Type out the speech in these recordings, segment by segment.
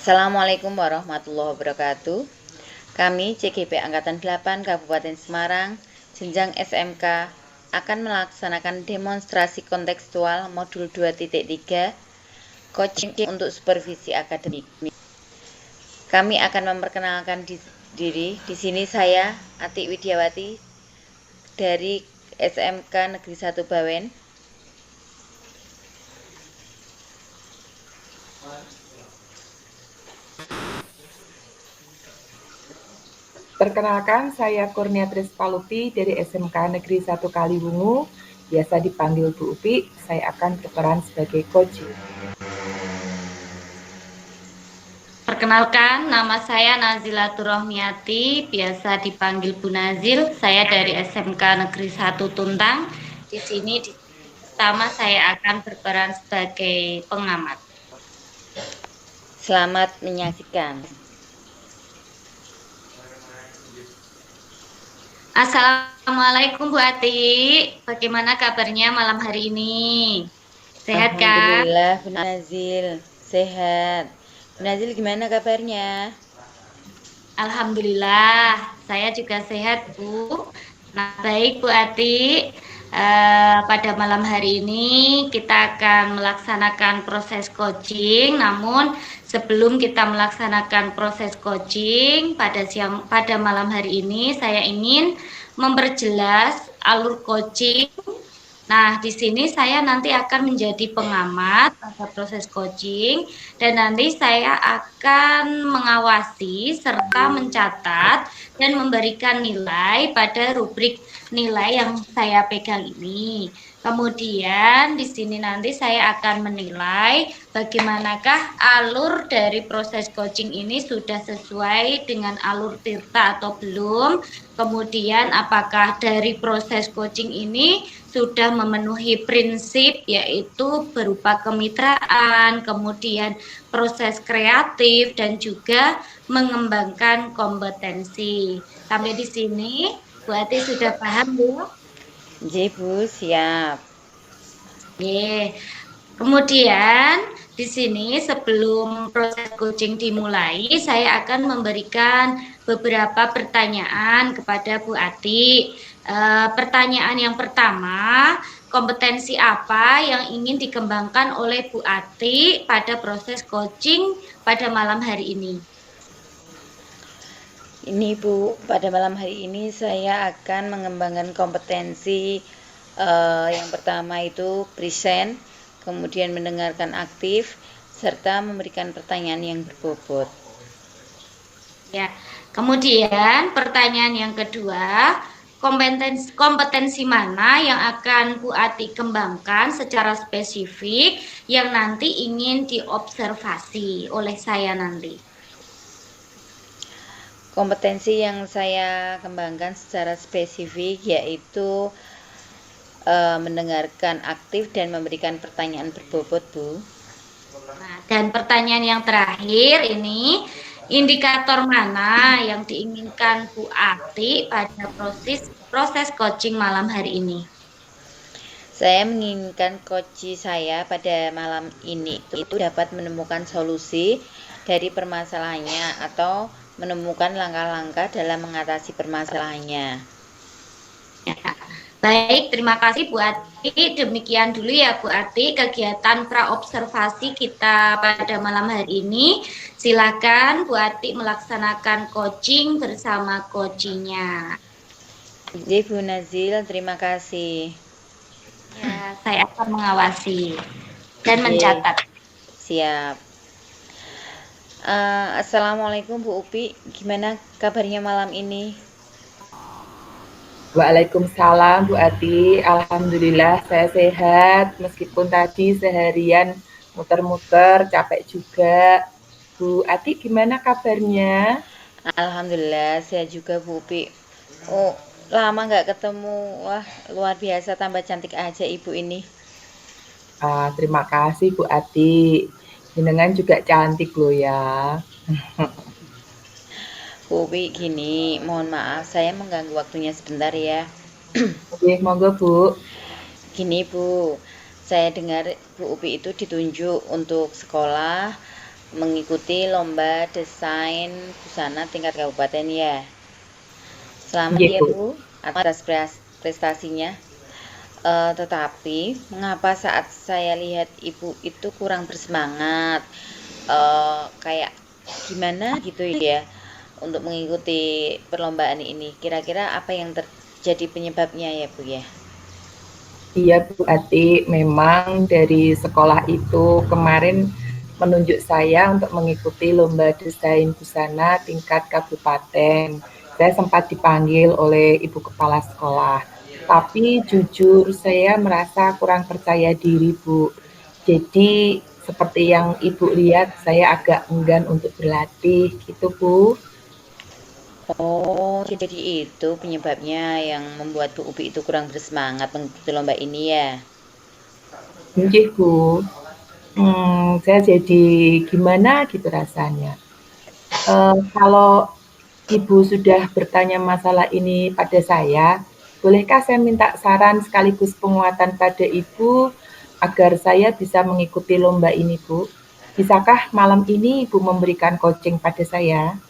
Assalamualaikum warahmatullahi wabarakatuh. Kami CGP Angkatan 8 Kabupaten Semarang, jenjang SMK, akan melaksanakan demonstrasi kontekstual modul 2.3 coaching untuk supervisi akademik. Kami akan memperkenalkan diri. Di sini saya Atik Widiawati dari SMK Negeri 1 Bawen. Perkenalkan, saya Kurniatris Palupi dari SMK Negeri 1 Kaliwungu, biasa dipanggil Bu Upi. Saya akan berperan sebagai coaching. Perkenalkan, nama saya Nazila Turahmiati, biasa dipanggil Bu Nazil. Saya dari SMK Negeri 1 Tuntang. Di sini pertama saya akan berperan sebagai pengamat. Selamat menyaksikan. Assalamualaikum Bu Ati, bagaimana kabarnya malam hari ini? Sehat kan? Alhamdulillah, Bu Nazil sehat. Bu Nazil gimana kabarnya? Alhamdulillah, saya juga sehat Bu. Nah, baik Bu Ati, pada malam hari ini kita akan melaksanakan proses coaching. Namun sebelum kita melaksanakan proses coaching pada malam hari ini, saya ingin memperjelas alur coaching. Nah, di sini saya nanti akan menjadi pengamat pada proses coaching dan nanti saya akan mengawasi serta mencatat dan memberikan nilai pada rubrik nilai yang saya pegang ini. Kemudian di sini nanti saya akan menilai bagaimanakah alur dari proses coaching ini sudah sesuai dengan alur Tirta atau belum. Kemudian apakah dari proses coaching ini sudah memenuhi prinsip yaitu berupa kemitraan, kemudian proses kreatif dan juga mengembangkan kompetensi. Sampai di sini Bu Ati sudah paham Bu? Nggih, Bu, siap. Oke. Kemudian di sini sebelum proses coaching dimulai, saya akan memberikan beberapa pertanyaan kepada Bu Ati. Pertanyaan yang pertama, kompetensi apa yang ingin dikembangkan oleh Bu Ati pada proses coaching pada malam hari ini? Ini Bu, pada malam hari ini saya akan mengembangkan kompetensi yang pertama itu present, kemudian mendengarkan aktif, serta memberikan pertanyaan yang berbobot. Ya, kemudian pertanyaan yang kedua, kompetensi mana yang akan Bu Ati kembangkan secara spesifik yang nanti ingin diobservasi oleh saya nanti? Kompetensi yang saya kembangkan secara spesifik yaitu mendengarkan aktif dan memberikan pertanyaan berbobot, Bu. Nah, dan pertanyaan yang terakhir ini, indikator mana yang diinginkan Bu Ati pada proses coaching malam hari ini? Saya menginginkan coach saya pada malam ini itu dapat menemukan solusi dari permasalahannya atau menemukan langkah-langkah dalam mengatasi permasalahannya. Ya. Baik, terima kasih Bu Ati. Demikian dulu ya Bu Ati kegiatan praobservasi kita pada malam hari ini. Silakan Bu Ati melaksanakan coaching bersama coachingnya. Jadi Bu Nazil, terima kasih. Ya, saya akan mengawasi dan Oke, mencatat. siap. Assalamualaikum Bu Upi, gimana kabarnya malam ini? Waalaikumsalam Bu Ati, Alhamdulillah saya sehat, meskipun tadi seharian muter-muter, capek juga. Bu Ati gimana kabarnya? Alhamdulillah, saya juga Bu Upi. Oh, lama nggak ketemu. Wah, luar biasa, tambah cantik aja ibu ini. Terima kasih Bu Ati, jenengan juga cantik loh ya. Bu Upi, gini, mohon maaf, saya mengganggu waktunya sebentar ya. Oke, monggo Bu. Gini Bu, saya dengar Bu Upi itu ditunjuk untuk sekolah mengikuti lomba desain busana tingkat kabupaten ya. Selamat Nggih, ya Bu. Bu atas prestasinya. Tetapi mengapa saat saya lihat Ibu itu kurang bersemangat, kayak gimana gitu ya untuk mengikuti perlombaan ini? Kira-kira apa yang terjadi penyebabnya ya Bu ya? Iya Bu Ati, memang dari sekolah itu kemarin menunjuk saya untuk mengikuti lomba desain busana tingkat kabupaten. Saya sempat dipanggil oleh Ibu Kepala Sekolah. Tapi jujur saya merasa kurang percaya diri, Bu. Jadi seperti yang Ibu lihat, saya agak enggan untuk berlatih gitu, Bu. Oh, jadi itu penyebabnya yang membuat Bu Upi itu kurang bersemangat mengikuti lomba ini ya? Nggih, Bu. Saya jadi gimana gitu rasanya. Kalau Ibu sudah bertanya masalah ini pada saya, bolehkah saya minta saran sekaligus penguatan pada Ibu agar saya bisa mengikuti lomba ini, Bu? Bisakah malam ini Ibu memberikan coaching pada saya?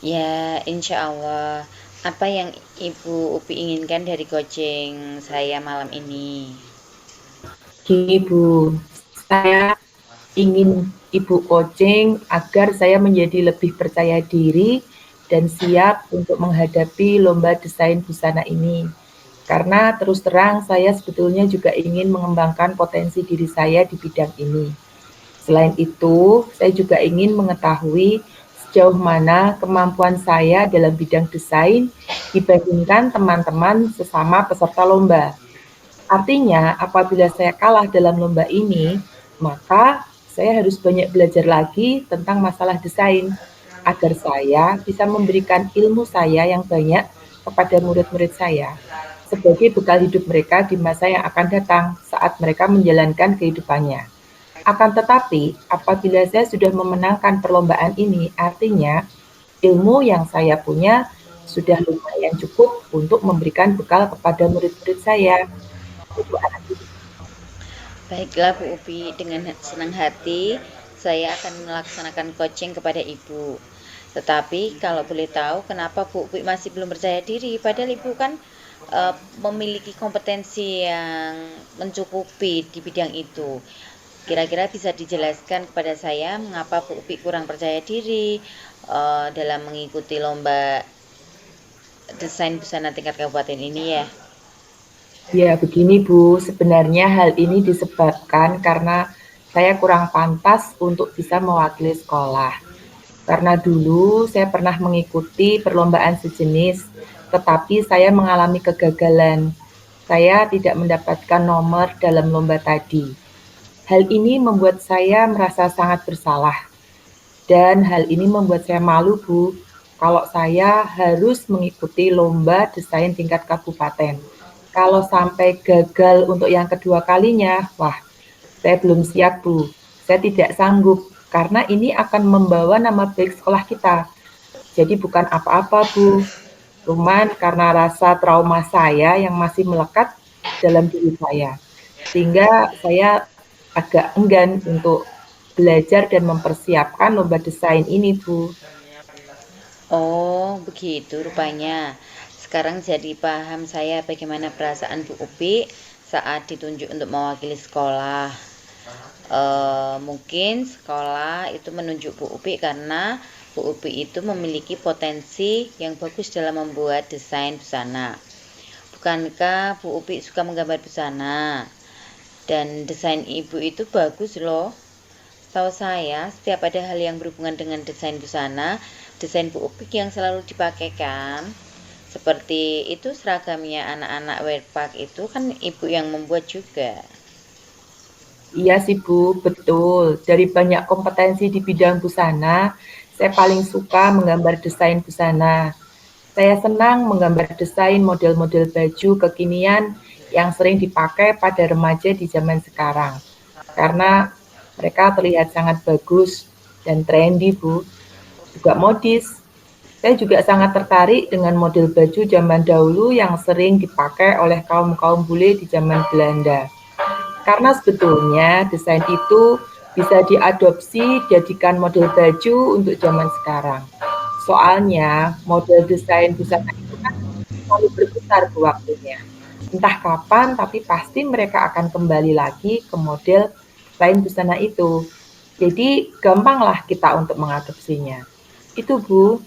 Ya, insya Allah. Apa yang Ibu Upi inginkan dari coaching saya malam ini? Gini, Bu, saya ingin Ibu coaching agar saya menjadi lebih percaya diri dan siap untuk menghadapi lomba desain busana ini. Karena terus terang saya sebetulnya juga ingin mengembangkan potensi diri saya di bidang ini. Selain itu, saya juga ingin mengetahui sejauh mana kemampuan saya dalam bidang desain dibandingkan teman-teman sesama peserta lomba. Artinya, apabila saya kalah dalam lomba ini, maka saya harus banyak belajar lagi tentang masalah desain agar saya bisa memberikan ilmu saya yang banyak kepada murid-murid saya sebagai bekal hidup mereka di masa yang akan datang saat mereka menjalankan kehidupannya. Akan tetapi, apabila saya sudah memenangkan perlombaan ini, artinya ilmu yang saya punya sudah lumayan cukup untuk memberikan bekal kepada murid-murid saya. Itu Baiklah Bu Upi, dengan senang hati saya akan melaksanakan coaching kepada Ibu. Tetapi kalau boleh tahu kenapa Bu Upi masih belum percaya diri? Padahal Ibu kan memiliki kompetensi yang mencukupi di bidang itu. Kira-kira bisa dijelaskan kepada saya mengapa Bu Upi kurang percaya diri dalam mengikuti lomba desain busana tingkat kabupaten ini ya? Ya, begini Bu, sebenarnya hal ini disebabkan karena saya kurang pantas untuk bisa mewakili sekolah. Karena dulu saya pernah mengikuti perlombaan sejenis, tetapi saya mengalami kegagalan. Saya tidak mendapatkan nomor dalam lomba tadi. Hal ini membuat saya merasa sangat bersalah. Dan hal ini membuat saya malu, Bu, kalau saya harus mengikuti lomba desain tingkat kabupaten. Kalau sampai gagal untuk yang kedua kalinya, wah, saya belum siap, Bu. Saya tidak sanggup, karena ini akan membawa nama baik sekolah kita. Jadi bukan apa-apa, Bu. Cuman karena rasa trauma saya yang masih melekat dalam diri saya. Sehingga saya agak enggan untuk belajar dan mempersiapkan lomba desain ini, Bu. Oh, begitu rupanya. Sekarang jadi paham saya bagaimana perasaan Bu Upi saat ditunjuk untuk mewakili sekolah. Mungkin sekolah itu menunjuk Bu Upi karena Bu Upi itu memiliki potensi yang bagus dalam membuat desain busana. Bukankah Bu Upi suka menggambar busana? Dan desain Ibu itu bagus loh. Tahu saya, setiap ada hal yang berhubungan dengan desain busana, desain Bu Upik yang selalu dipakaikan. Seperti itu seragamnya anak-anak Werpak itu kan Ibu yang membuat juga. Iya sih Bu, betul. Dari banyak kompetensi di bidang busana, saya paling suka menggambar desain busana. Saya senang menggambar desain model-model baju kekinian yang sering dipakai pada remaja di zaman sekarang. Karena mereka terlihat sangat bagus dan trendy, Bu. Juga modis. Saya juga sangat tertarik dengan model baju zaman dahulu yang sering dipakai oleh kaum-kaum bule di zaman Belanda. Karena sebetulnya desain itu bisa diadopsi jadikan model baju untuk zaman sekarang. Soalnya model desain busana itu kan selalu berputar ke waktunya. Entah kapan, tapi pasti mereka akan kembali lagi ke model desain busana itu. Jadi gampanglah kita untuk mengadopsinya. Itu Bu.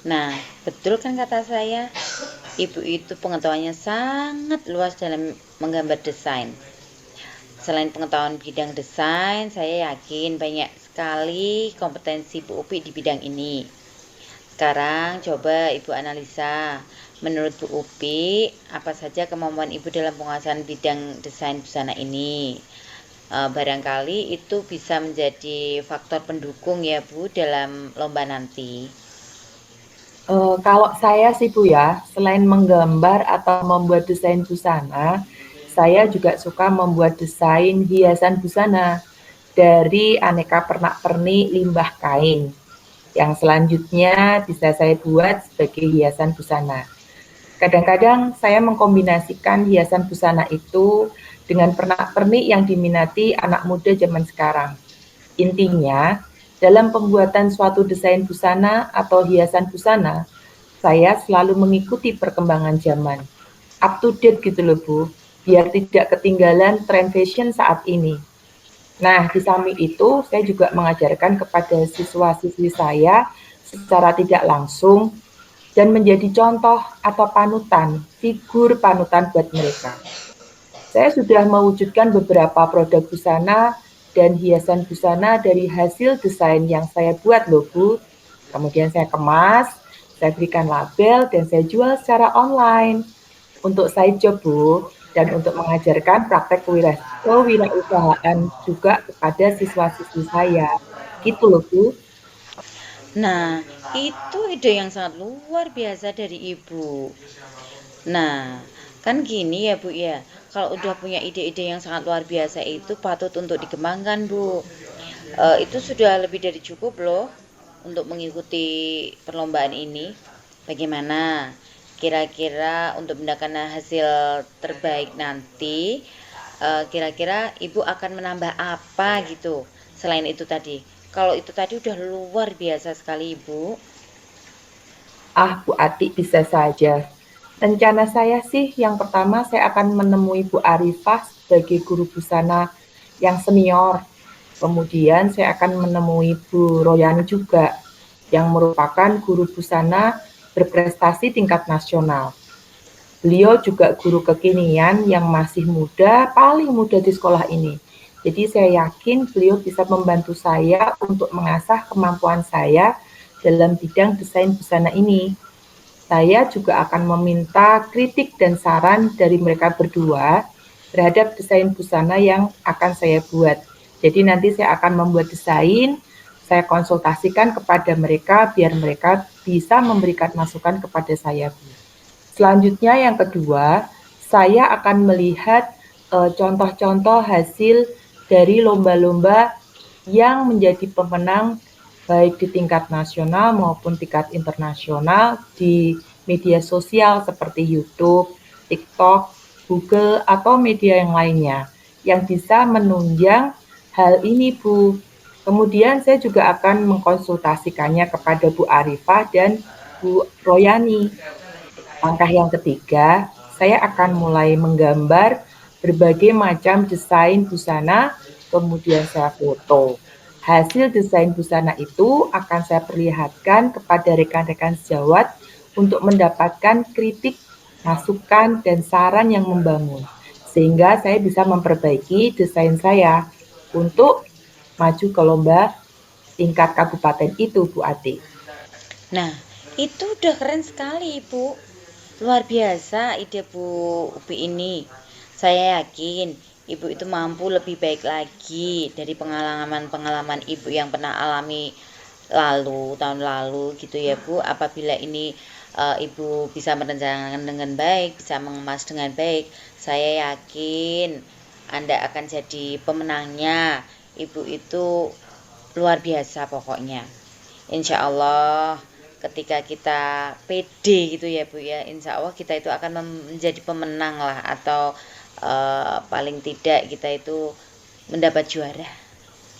Nah, betul kan kata saya, ibu itu pengetahuannya sangat luas dalam menggambar desain. Selain pengetahuan bidang desain, saya yakin banyak sekali kompetensi Bu Upi di bidang ini. Sekarang coba Ibu analisa, menurut Bu Upi, apa saja kemampuan Ibu dalam penguasaan bidang desain busana ini? Barangkali itu bisa menjadi faktor pendukung ya Bu dalam lomba nanti. Kalau saya sih Bu ya, selain menggambar atau membuat desain busana, saya juga suka membuat desain hiasan busana dari aneka pernak-pernik limbah kain. Yang selanjutnya bisa saya buat sebagai hiasan busana. Kadang-kadang saya mengkombinasikan hiasan busana itu dengan pernak-pernik yang diminati anak muda zaman sekarang. Intinya, dalam pembuatan suatu desain busana atau hiasan busana, saya selalu mengikuti perkembangan zaman. Up to date gitu loh Bu, biar tidak ketinggalan tren fashion saat ini. Nah, di samping itu, saya juga mengajarkan kepada siswa-siswi saya secara tidak langsung dan menjadi contoh atau panutan, figur panutan buat mereka. Saya sudah mewujudkan beberapa produk busana dan hiasan busana dari hasil desain yang saya buat loh Bu. Kemudian saya kemas, saya berikan label, dan saya jual secara online. Untuk side job Bu, dan untuk mengajarkan praktek kewirausahaan juga kepada siswa-siswi saya. Gitu loh Bu. Nah, itu ide yang sangat luar biasa dari Ibu. Nah, kan gini ya Bu ya, kalau udah punya ide-ide yang sangat luar biasa itu patut untuk dikembangkan Bu. Itu sudah lebih dari cukup loh untuk mengikuti perlombaan ini. Bagaimana? Kira-kira untuk mendapatkan hasil terbaik nanti, kira-kira Ibu akan menambah apa gitu selain itu tadi? Kalau itu tadi udah luar biasa sekali Ibu. Bu Ati bisa saja. Rencana saya sih yang pertama saya akan menemui Bu Arifah sebagai guru busana yang senior. Kemudian saya akan menemui Bu Royani juga yang merupakan guru busana berprestasi tingkat nasional. Beliau juga guru kekinian yang masih muda, paling muda di sekolah ini. Jadi saya yakin beliau bisa membantu saya untuk mengasah kemampuan saya dalam bidang desain busana ini. Saya juga akan meminta kritik dan saran dari mereka berdua terhadap desain busana yang akan saya buat. Jadi nanti saya akan membuat desain, saya konsultasikan kepada mereka biar mereka bisa memberikan masukan kepada saya. Selanjutnya yang kedua, saya akan melihat contoh-contoh hasil dari lomba-lomba yang menjadi pemenang baik di tingkat nasional maupun tingkat internasional di media sosial seperti YouTube, TikTok, Google, atau media yang lainnya yang bisa menunjang hal ini Bu. Kemudian saya juga akan mengkonsultasikannya kepada Bu Arifah dan Bu Royani. Langkah yang ketiga, saya akan mulai menggambar berbagai macam desain busana, kemudian saya foto. Hasil desain busana itu akan saya perlihatkan kepada rekan-rekan sejawat untuk mendapatkan kritik, masukan, dan saran yang membangun. Sehingga saya bisa memperbaiki desain saya untuk maju ke lomba tingkat kabupaten itu, Bu Ati. Nah, itu udah keren sekali Ibu. Luar biasa ide Bu Upi ini. Saya yakin Ibu itu mampu lebih baik lagi dari pengalaman-pengalaman Ibu yang pernah alami tahun lalu gitu ya Bu. Apabila ini Ibu bisa merencanakan dengan baik, bisa mengemas dengan baik, saya yakin Anda akan jadi pemenangnya. Ibu itu luar biasa pokoknya. Insya Allah ketika kita pede gitu ya Bu ya, insya Allah kita itu akan menjadi pemenang lah, atau paling tidak kita itu mendapat juara.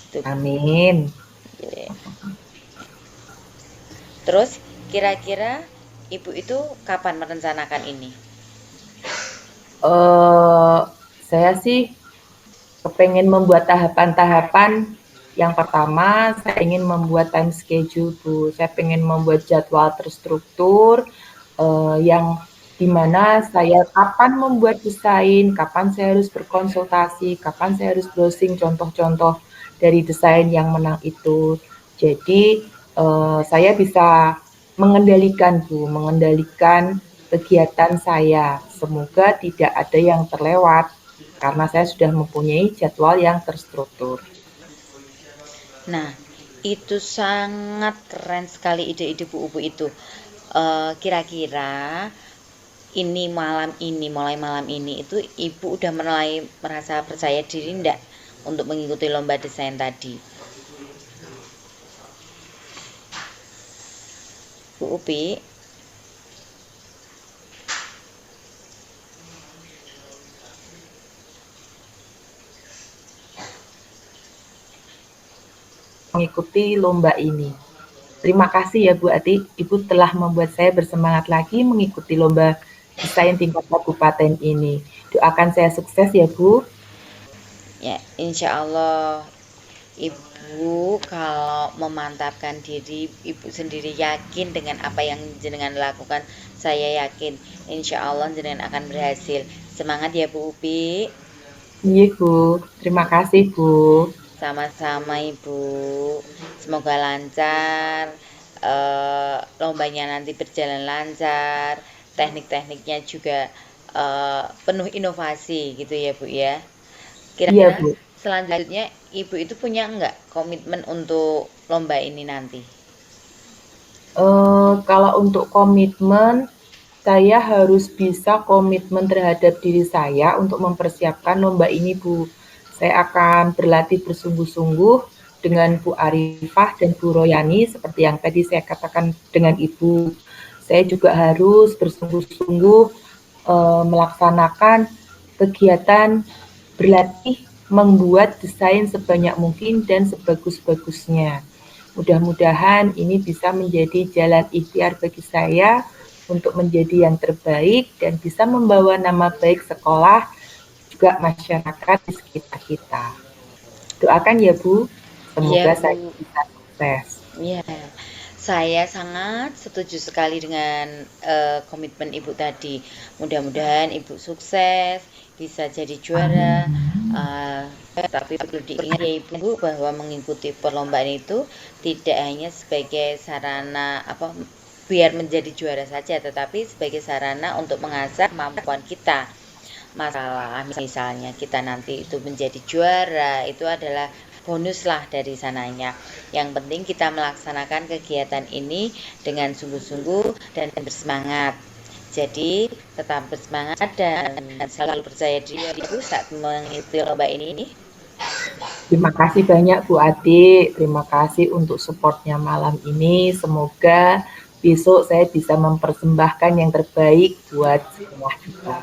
Tuh. Amin. Terus kira-kira Ibu itu kapan merencanakan ini? Saya sih kepengen membuat tahapan-tahapan. Yang pertama, saya ingin membuat time schedule, Bu. Saya pengen membuat jadwal terstruktur, yang dimana saya kapan membuat desain, kapan saya harus berkonsultasi, kapan saya harus browsing contoh-contoh dari desain yang menang itu. Jadi, saya bisa mengendalikan, Bu, mengendalikan kegiatan saya. Semoga tidak ada yang terlewat karena saya sudah mempunyai jadwal yang terstruktur. Nah, itu sangat keren sekali ide-ide Bu Ubu itu. Kira-kira mulai malam ini itu Ibu udah mulai merasa percaya diri enggak untuk mengikuti lomba desain tadi? Bu Upi? Mengikuti lomba ini. Terima kasih ya Bu Ati, Ibu telah membuat saya bersemangat lagi mengikuti lomba desain tingkat kabupaten ini. Doakan saya sukses ya Bu. Ya, insya Allah Ibu kalau memantapkan diri, Ibu sendiri yakin dengan apa yang jenengan lakukan. Saya yakin insya Allah jenengan akan berhasil. Semangat ya Bu Upi. Iya Bu, terima kasih Bu. Sama-sama Ibu. Semoga lancar. Lombanya nanti berjalan lancar. Teknik-tekniknya juga penuh inovasi gitu ya Bu ya. Iya Kira-kira Bu. selanjutnya Ibu itu punya enggak komitmen untuk lomba ini nanti? Kalau untuk komitmen, saya harus bisa komitmen terhadap diri saya untuk mempersiapkan lomba ini Bu. Saya akan berlatih bersungguh-sungguh dengan Bu Arifah dan Bu Royani seperti yang tadi saya katakan dengan Ibu. Saya juga harus bersungguh-sungguh melaksanakan kegiatan berlatih membuat desain sebanyak mungkin dan sebagus-bagusnya. Mudah-mudahan ini bisa menjadi jalan ikhtiar bagi saya untuk menjadi yang terbaik dan bisa membawa nama baik sekolah juga masyarakat di sekitar kita. Doakan ya Bu, Iya semoga saya Bu. bisa sukses. Iya. Saya sangat setuju sekali dengan komitmen Ibu tadi. Mudah-mudahan Ibu sukses, bisa jadi juara. Tapi perlu diingat ya Ibu bahwa mengikuti perlombaan itu tidak hanya sebagai sarana biar menjadi juara saja, tetapi sebagai sarana untuk mengasah kemampuan kita. Masalah misalnya kita nanti itu menjadi juara, itu adalah bonus lah dari sananya. Yang penting kita melaksanakan kegiatan ini dengan sungguh-sungguh dan bersemangat. Jadi tetap bersemangat dan selalu percaya diri Ibu saat mengikuti lomba ini. Terima kasih banyak Bu Ati, terima kasih untuk supportnya malam ini. Semoga besok saya bisa mempersembahkan yang terbaik buat sekolah kita.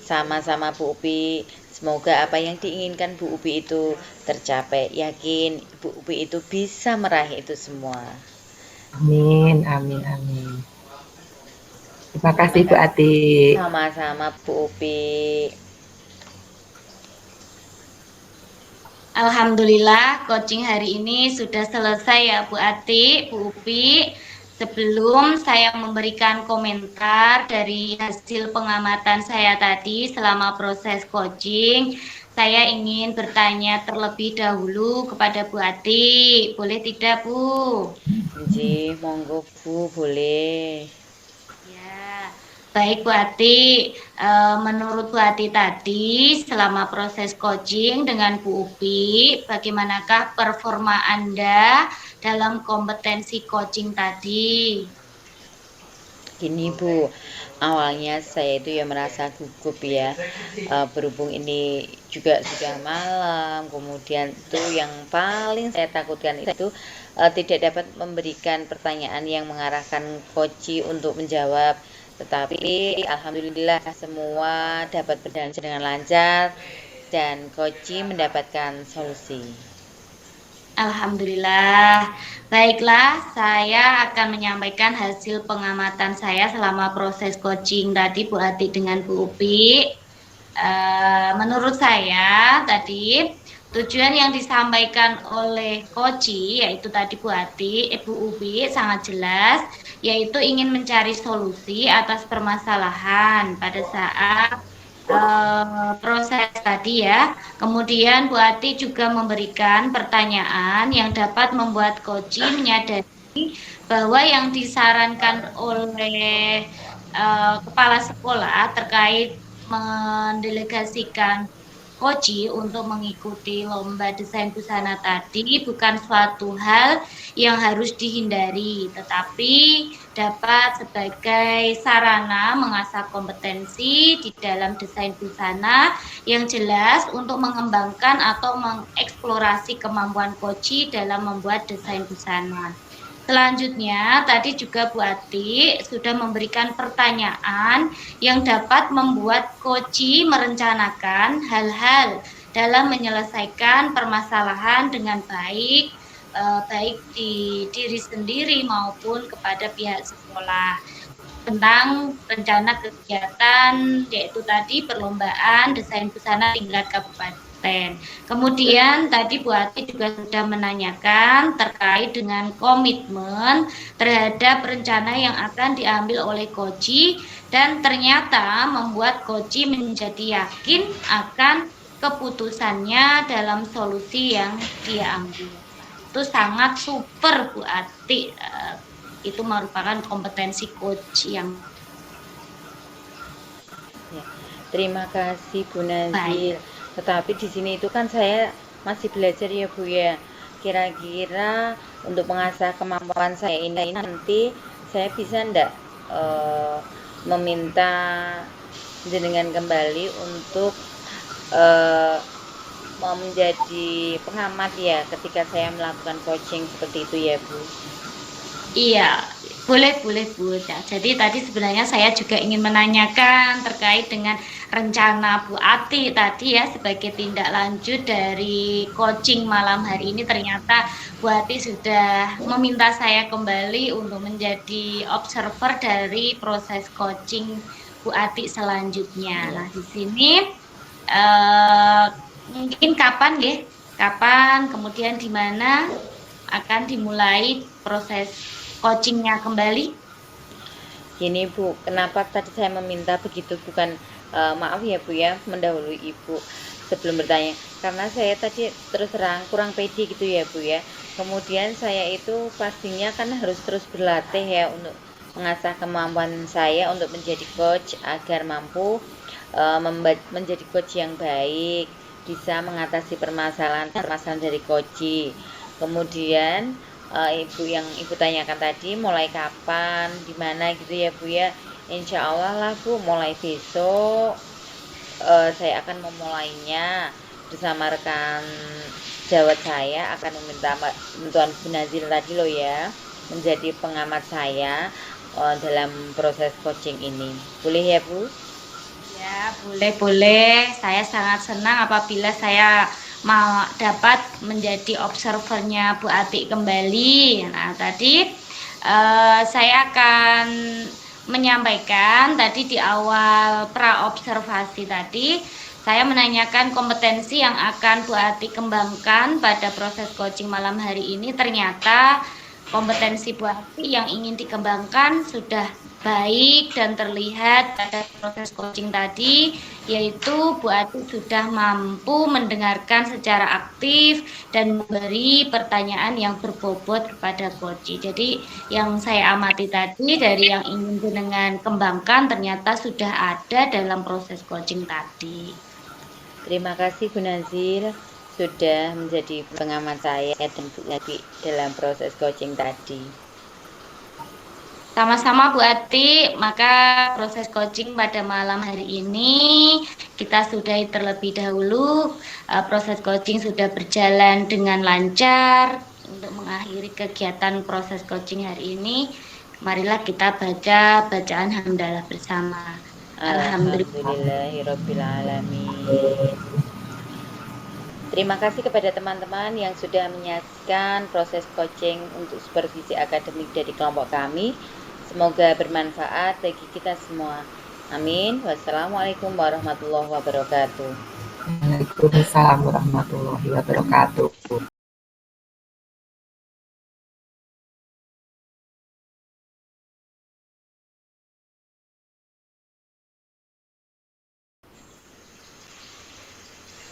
Sama-sama Bu Upi. Semoga apa yang diinginkan Bu Upi itu tercapai. Yakin Bu Upi itu bisa meraih itu semua. Amin, amin, amin. Terima kasih Bu Ati. Sama-sama Bu Upi. Alhamdulillah coaching hari ini sudah selesai ya Bu Ati, Bu Upi. Sebelum saya memberikan komentar dari hasil pengamatan saya tadi selama proses coaching, saya ingin bertanya terlebih dahulu kepada Bu Ati. Boleh tidak, Bu? Nggih, monggo Bu, boleh. Ya, baik Bu Ati. Menurut Bu Ati tadi, selama proses coaching dengan Bu Upi, bagaimanakah performa Anda dalam kompetensi coaching tadi? Gini Bu, awalnya saya itu ya merasa gugup ya, berhubung ini juga sudah malam, kemudian itu yang paling saya takutkan itu tidak dapat memberikan pertanyaan yang mengarahkan coach untuk menjawab, tetapi alhamdulillah semua dapat berjalan dengan lancar dan coach mendapatkan solusi. Alhamdulillah. Baiklah, saya akan menyampaikan hasil pengamatan saya selama proses coaching tadi Bu Ati dengan Bu Upi. Menurut saya tadi tujuan yang disampaikan oleh Koci yaitu tadi Bu Upi sangat jelas, yaitu ingin mencari solusi atas permasalahan pada saat proses tadi ya. Kemudian Bu Ati juga memberikan pertanyaan yang dapat membuat Koci menyadari bahwa yang disarankan oleh kepala sekolah terkait mendelegasikan Koci untuk mengikuti lomba desain busana tadi bukan suatu hal yang harus dihindari, tetapi dapat sebagai sarana mengasah kompetensi di dalam desain busana yang jelas untuk mengembangkan atau mengeksplorasi kemampuan Koci dalam membuat desain busana. Selanjutnya, tadi juga Bu Ati sudah memberikan pertanyaan yang dapat membuat Koci merencanakan hal-hal dalam menyelesaikan permasalahan dengan baik, baik di diri sendiri maupun kepada pihak sekolah. Tentang rencana kegiatan, yaitu tadi perlombaan desain busana tingkat kabupaten. Kemudian tadi Bu Ati juga sudah menanyakan terkait dengan komitmen terhadap rencana yang akan diambil oleh Koci dan ternyata membuat Koci menjadi yakin akan keputusannya dalam solusi yang dia ambil. Itu sangat super Bu Ati. Itu merupakan kompetensi coach yang Ya, terima kasih Bu Nazil. Tetapi di sini itu kan saya masih belajar ya Bu ya. Kira-kira untuk mengasah kemampuan saya ini nanti saya bisa enggak meminta jenengan kembali untuk mau menjadi pengamat ya ketika saya melakukan coaching seperti itu ya Bu. Iya, boleh Bu. Ya, jadi tadi sebenarnya saya juga ingin menanyakan terkait dengan rencana Bu Ati tadi ya sebagai tindak lanjut dari coaching malam hari ini ternyata Bu Ati sudah meminta saya kembali untuk menjadi observer dari proses coaching Bu Ati selanjutnya. Nah, di sini mungkin kapan ya? Kapan kemudian di mana akan dimulai proses coachingnya kembali? Gini Bu, kenapa tadi saya meminta begitu bukan maaf ya Bu ya mendahului Ibu sebelum bertanya karena saya tadi terus terang kurang pede gitu ya Bu ya. Kemudian saya itu pastinya kan harus terus berlatih ya untuk mengasah kemampuan saya untuk menjadi coach agar mampu menjadi coach yang baik, bisa mengatasi permasalahan dari coach. Kemudian Ibu tanyakan tadi mulai kapan, di mana gitu ya Bu ya. Insya Allah lah Bu, mulai besok saya akan memulainya bersama rekan sejawat saya akan meminta bantuan Bu Nazil tadi loh ya menjadi pengamat saya dalam proses coaching ini. Boleh ya Bu? Ya, boleh. Saya sangat senang apabila saya mau dapat menjadi observernya Bu Ati kembali. Nah, tadi saya akan menyampaikan tadi di awal pra-observasi tadi, saya menanyakan kompetensi yang akan Bu Ati kembangkan pada proses coaching malam hari ini. Ternyata kompetensi Bu Ati yang ingin dikembangkan sudah baik dan terlihat pada proses coaching tadi, yaitu Bu Ati sudah mampu mendengarkan secara aktif dan memberi pertanyaan yang berbobot kepada coach. Jadi yang saya amati tadi dari yang ingin dengan kembangkan ternyata sudah ada dalam proses coaching tadi. Terima kasih Bu Nazil sudah menjadi pengamat saya dan Bu Ati dalam proses coaching tadi. Sama-sama Bu Ati, maka proses coaching pada malam hari ini kita sudahi terlebih dahulu. Proses coaching sudah berjalan dengan lancar. Untuk mengakhiri kegiatan proses coaching hari ini, marilah kita baca bacaan hamdalah bersama. Alhamdulillahirobbilalamin. Terima kasih kepada teman-teman yang sudah menyaksikan proses coaching untuk supervisi akademik dari kelompok kami. Semoga bermanfaat bagi kita semua. Amin. Wassalamualaikum warahmatullahi wabarakatuh. Waalaikumsalam warahmatullahi wabarakatuh.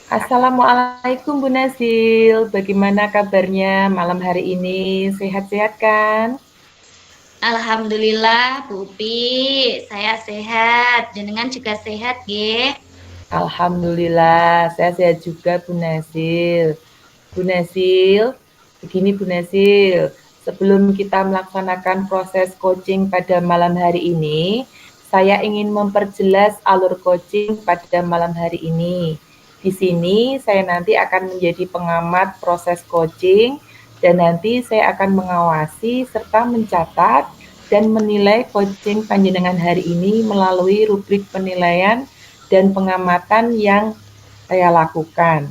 Assalamualaikum Bu Nasil, bagaimana kabarnya malam hari ini? Sehat-sehat kan? Alhamdulillah Bu Upi, saya sehat. Jenengan juga sehat, nggih? Alhamdulillah, saya sehat juga Bu Nasil. Bu Nasil, begini Bu Nasil, sebelum kita melaksanakan proses coaching pada malam hari ini, saya ingin memperjelas alur coaching pada malam hari ini. Di sini saya nanti akan menjadi pengamat proses coaching dan nanti saya akan mengawasi serta mencatat dan menilai coaching panjenengan hari ini melalui rubrik penilaian dan pengamatan yang saya lakukan.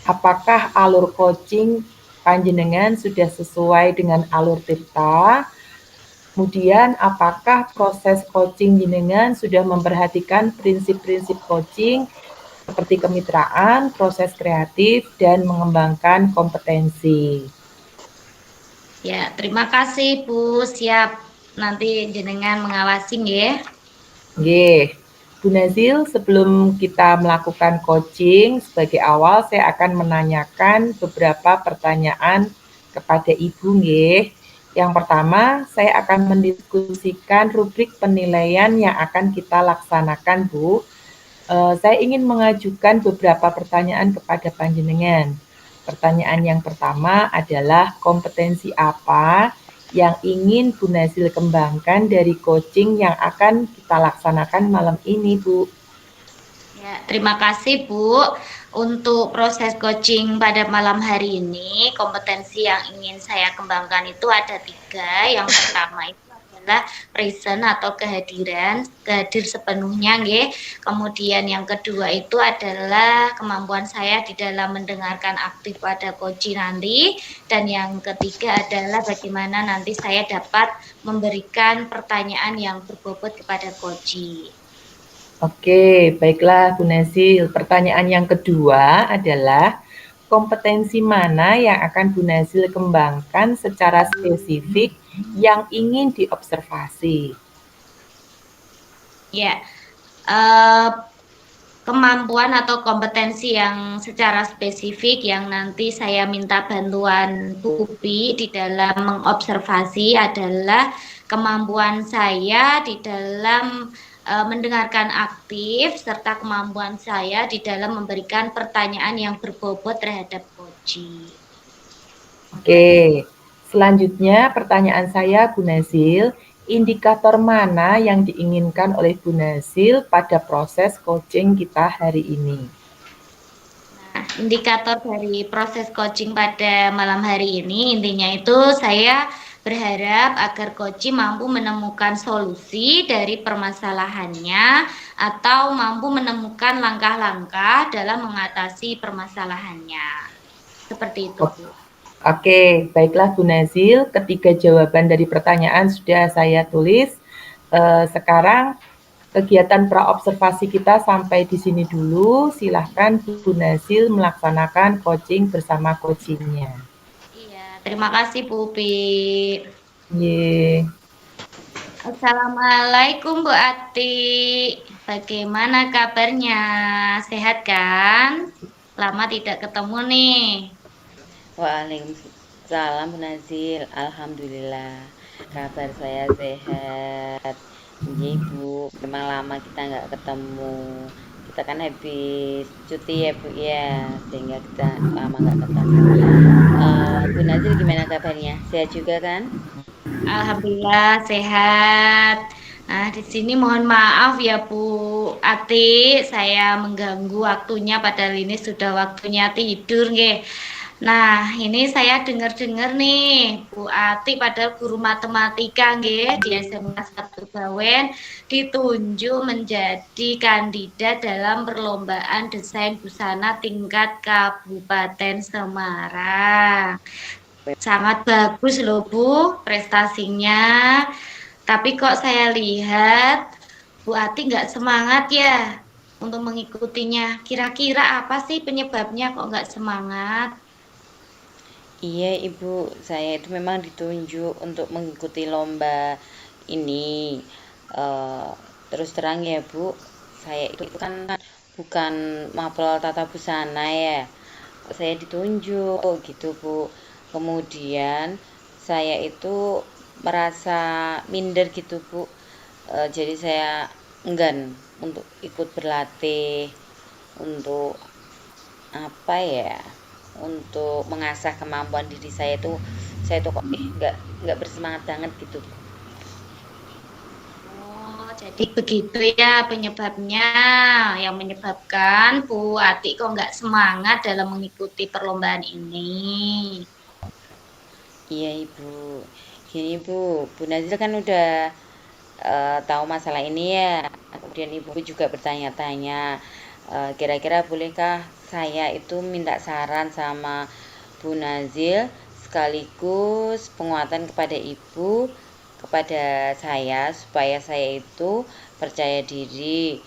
Apakah alur coaching panjenengan sudah sesuai dengan alur Tirta? Kemudian apakah proses coaching jenengan sudah memperhatikan prinsip-prinsip coaching seperti kemitraan, proses kreatif, dan mengembangkan kompetensi? Ya, terima kasih Bu. Siap. Nanti jenengan mengawasi nggih. Nggih. Bu Nazil, sebelum kita melakukan coaching, sebagai awal saya akan menanyakan beberapa pertanyaan kepada Ibu nggih. Yang pertama, saya akan mendiskusikan rubrik penilaian yang akan kita laksanakan, Bu. Saya ingin mengajukan beberapa pertanyaan kepada panjenengan. Pertanyaan yang pertama adalah kompetensi apa yang ingin Bu Nazil kembangkan dari coaching yang akan kita laksanakan malam ini, Bu? Ya, terima kasih Bu. Untuk proses coaching pada malam hari ini, kompetensi yang ingin saya kembangkan itu ada 3. Yang pertama itu adalah present atau kehadir sepenuhnya, nggih. Kemudian yang kedua itu adalah kemampuan saya di dalam mendengarkan aktif pada coaching nanti. Dan yang ketiga adalah bagaimana nanti saya dapat memberikan pertanyaan yang berbobot kepada coaching. Oke, baiklah Bu Nazil. Pertanyaan yang kedua adalah kompetensi mana yang akan Bu Nazil kembangkan secara spesifik yang ingin diobservasi? Ya, kemampuan atau kompetensi yang secara spesifik yang nanti saya minta bantuan Bu Upi di dalam mengobservasi adalah kemampuan saya di dalam mendengarkan aktif serta kemampuan saya di dalam memberikan pertanyaan yang berbobot terhadap coaching. Oke, selanjutnya pertanyaan saya Bu Nazil, indikator mana yang diinginkan oleh Bu Nazil pada proses coaching kita hari ini? Nah, indikator dari proses coaching pada malam hari ini intinya itu saya berharap agar coaching mampu menemukan solusi dari permasalahannya atau mampu menemukan langkah-langkah dalam mengatasi permasalahannya. Seperti itu, Bu. Oke, baiklah Bu Nazil, ketiga jawaban dari pertanyaan sudah saya tulis. Sekarang kegiatan praobservasi kita sampai di sini dulu. Silahkan Bu Nazil melaksanakan coaching bersama coachingnya. Iya, terima kasih Bu Upi. Ye. Assalamualaikum Bu Ati. Bagaimana kabarnya? Sehat kan? Lama tidak ketemu nih. Waalaikumsalam Bu Nazil. Alhamdulillah. Kabar saya sehat. Iya Bu, memang lama kita nggak ketemu. Kita kan habis cuti ya Bu ya, sehingga kita lama nggak ketemu. Bu Nazil gimana kabarnya? Sehat juga kan? Alhamdulillah sehat. Nah, di sini mohon maaf ya Bu Ati, saya mengganggu waktunya padahal ini sudah waktunya tidur nggih. Nah, ini saya dengar-dengar nih, Bu Ati padahal guru matematika nggih di SMA 1 Bawen ditunjuk menjadi kandidat dalam perlombaan desain busana tingkat Kabupaten Semarang. Sangat bagus loh Bu prestasinya. Tapi kok saya lihat Bu Ati nggak semangat ya untuk mengikutinya. Kira-kira apa sih penyebabnya kok nggak semangat? Iya Ibu, saya itu memang ditunjuk untuk mengikuti lomba ini. Eh, Terus terang ya Bu, saya itu kan bukan mapel tata busana ya. Saya ditunjuk gitu Bu. Kemudian saya itu merasa minder gitu Bu. Jadi saya enggan untuk ikut berlatih, untuk apa ya, untuk mengasah kemampuan diri saya tuh kok nggak bersemangat banget gitu. Oh, jadi begitu ya penyebabnya, yang menyebabkan Bu Ati kok nggak semangat dalam mengikuti perlombaan ini. Iya Ibu, gini Bu, Bu Nazil kan udah tahu masalah ini ya, kemudian Ibu juga bertanya-tanya, kira-kira bolehkah saya itu minta saran sama Bu Nazil sekaligus penguatan kepada Ibu, kepada saya supaya saya itu percaya diri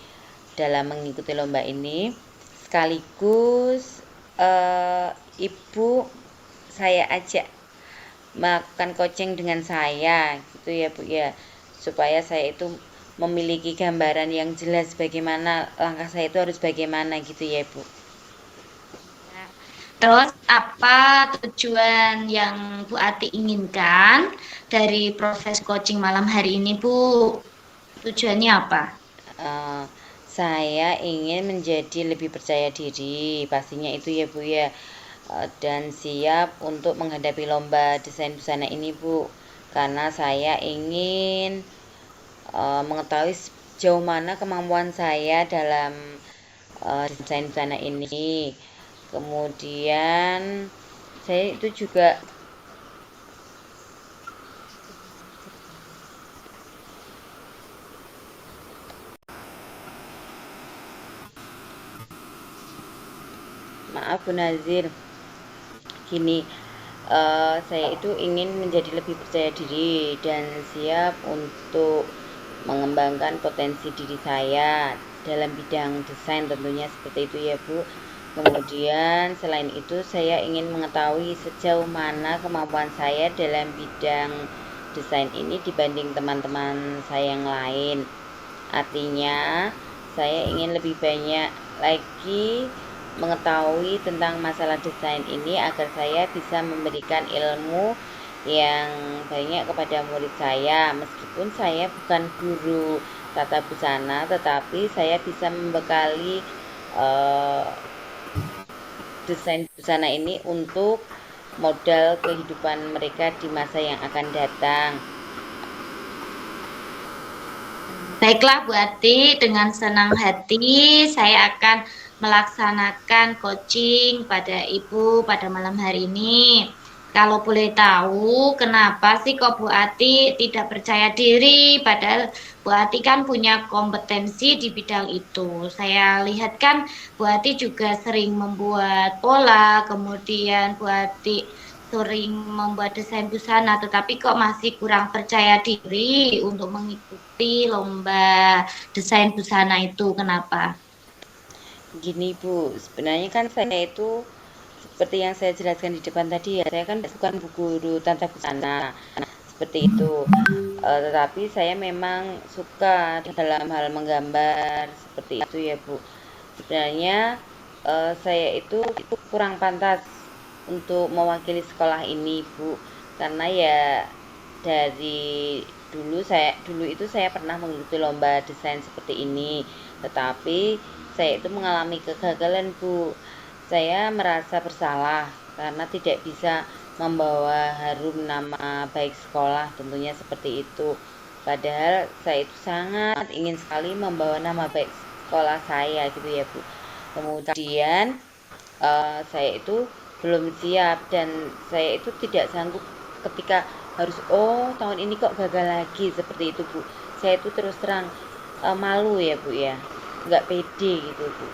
dalam mengikuti lomba ini, sekaligus eh, Ibu saya ajak melakukan coaching dengan saya gitu ya Bu ya, supaya saya itu memiliki gambaran yang jelas bagaimana langkah saya itu harus bagaimana gitu ya Bu. Terus apa tujuan yang Bu Ati inginkan dari proses coaching malam hari ini, Bu? Tujuannya apa? Eh, saya ingin menjadi lebih percaya diri pastinya itu ya Bu ya. Dan siap untuk menghadapi lomba desain busana ini Bu, karena saya ingin mengetahui sejauh mana kemampuan saya dalam desain busana ini. Kemudian saya itu juga maaf Bu Nazir, gini, saya itu ingin menjadi lebih percaya diri dan siap untuk mengembangkan potensi diri saya dalam bidang desain tentunya seperti itu ya Bu. Kemudian selain itu saya ingin mengetahui sejauh mana kemampuan saya dalam bidang desain ini dibanding teman-teman saya yang lain. Artinya saya ingin lebih banyak lagi mengetahui tentang masalah desain ini agar saya bisa memberikan ilmu yang banyak kepada murid saya. Meskipun saya bukan guru tata busana, tetapi saya bisa membekali eh, desain busana ini untuk modal kehidupan mereka di masa yang akan datang. Baiklah Bu Ati, dengan senang hati saya akan melaksanakan coaching pada Ibu pada malam hari ini. Kalau boleh tahu, kenapa sih kok Bu Ati tidak percaya diri? Padahal Bu Ati kan punya kompetensi di bidang itu. Saya lihat kan Bu Ati juga sering membuat pola, kemudian Bu Ati sering membuat desain busana, tetapi kok masih kurang percaya diri untuk mengikuti lomba desain busana itu. Kenapa? Gini Bu, sebenarnya kan saya itu seperti yang saya jelaskan di depan tadi ya, saya kan bukan bu guru tata busana seperti itu. Tetapi saya memang suka dalam hal menggambar seperti itu ya Bu. Sebenarnya saya itu kurang pantas untuk mewakili sekolah ini Bu, karena ya dari dulu itu saya pernah mengikuti lomba desain seperti ini, tetapi saya itu mengalami kegagalan Bu. Saya merasa bersalah karena tidak bisa membawa harum nama baik sekolah tentunya seperti itu. Padahal saya itu sangat ingin sekali membawa nama baik sekolah saya gitu ya Bu. Kemudian saya itu belum siap, dan saya itu tidak sanggup ketika harus tahun ini kok gagal lagi seperti itu Bu. Saya itu terus terang malu ya Bu ya, nggak pede gitu Bu.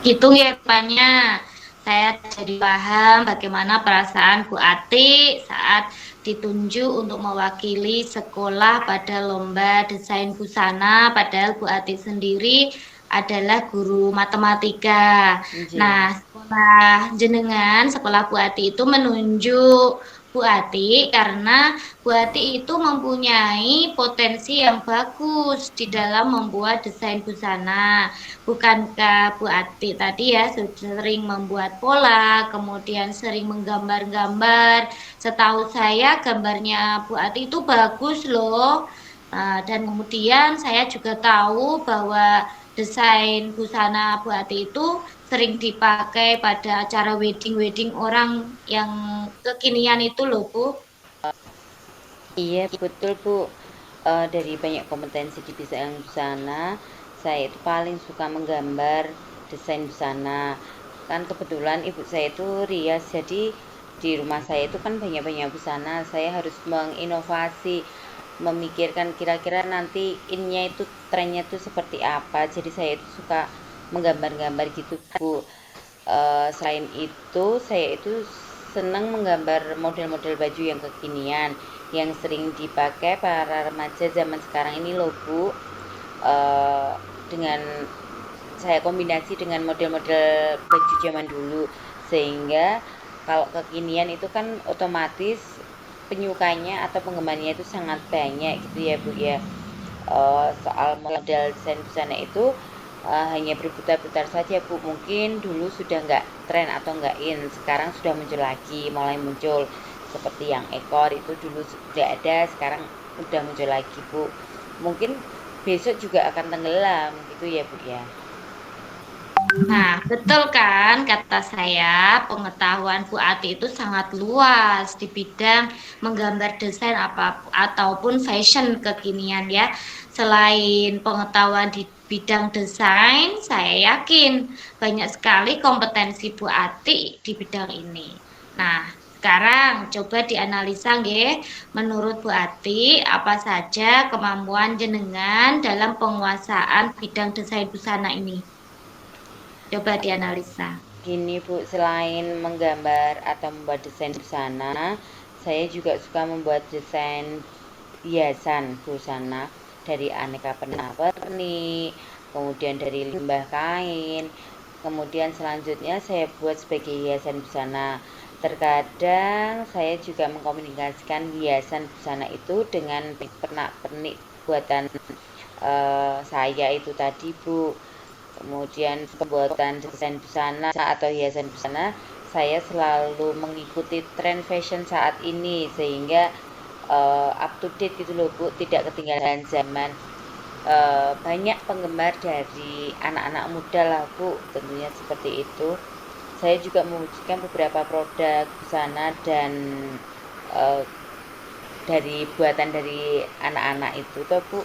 Begitu ya rupanya. Saya jadi paham bagaimana perasaan Bu Ati saat ditunjuk untuk mewakili sekolah pada lomba desain busana, padahal Bu Ati sendiri adalah guru matematika. Nggih. Nah, sekolah Bu Ati itu menunjuk Bu Ati karena Bu Ati itu mempunyai potensi yang bagus di dalam membuat desain busana. Bukankah Bu Ati tadi ya sering membuat pola, kemudian sering menggambar-gambar. Setahu saya gambarnya Bu Ati itu bagus loh. Dan kemudian saya juga tahu bahwa desain busana Bu Ati itu sering dipakai pada acara wedding-wedding orang yang kekinian itu loh Bu. Iya betul Bu. Dari banyak kompetensi di bidang busana, saya itu paling suka menggambar desain busana. Kan kebetulan ibu saya itu rias, jadi di rumah saya itu kan banyak-banyak busana. Saya harus menginovasi, memikirkan kira-kira nanti innya itu trennya itu seperti apa. Jadi saya itu suka menggambar-gambar gitu Bu. Selain itu, saya itu senang menggambar model-model baju yang kekinian yang sering dipakai para remaja zaman sekarang ini loh Bu. Eh, dengan saya kombinasi dengan model-model baju zaman dulu, sehingga kalau kekinian itu kan otomatis penyukanya atau penggemarnya itu sangat banyak gitu ya Bu ya. Soal model desain busana itu hanya berputar-putar saja Bu. Mungkin dulu sudah nggak tren atau nggak in, sekarang sudah muncul lagi, mulai muncul seperti yang ekor itu dulu sudah ada, sekarang udah muncul lagi Bu. Mungkin besok juga akan tenggelam gitu ya Bu ya. Nah, betul kan kata saya, pengetahuan Bu Ati itu sangat luas di bidang menggambar desain ataupun fashion kekinian ya. Selain pengetahuan di bidang desain, saya yakin banyak sekali kompetensi Bu Ati di bidang ini. Nah, sekarang coba dianalisa nggih, menurut Bu Ati apa saja kemampuan jenengan dalam penguasaan bidang desain busana ini? Coba dianalisa. Gini Bu, selain menggambar atau membuat desain busana, saya juga suka membuat desain hiasan busana dari aneka pernak-pernik, kemudian dari limbah kain, kemudian selanjutnya saya buat sebagai hiasan busana. Terkadang saya juga mengkomunikasikan hiasan busana itu dengan pernak-pernik buatan saya itu tadi Bu. Kemudian pembuatan desain busana atau hiasan busana, saya selalu mengikuti tren fashion saat ini sehingga up to date gitu loh Bu, tidak ketinggalan zaman. Banyak penggemar dari anak-anak muda lah Bu, tentunya seperti itu. Saya juga mewujudkan beberapa produk busana dan uh, dari buatan dari anak-anak itu tuh Bu,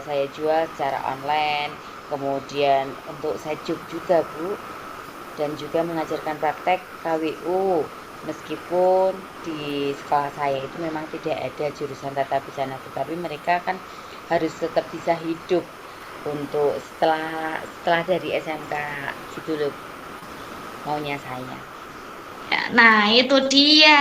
saya jual secara online, kemudian untuk sajub juga Bu, dan juga mengajarkan praktek KWU. Meskipun di sekolah saya itu memang tidak ada jurusan tata busana, tetapi mereka kan harus tetap bisa hidup untuk setelah dari SMK gitu loh maunya saya. Ya, nah, itu dia.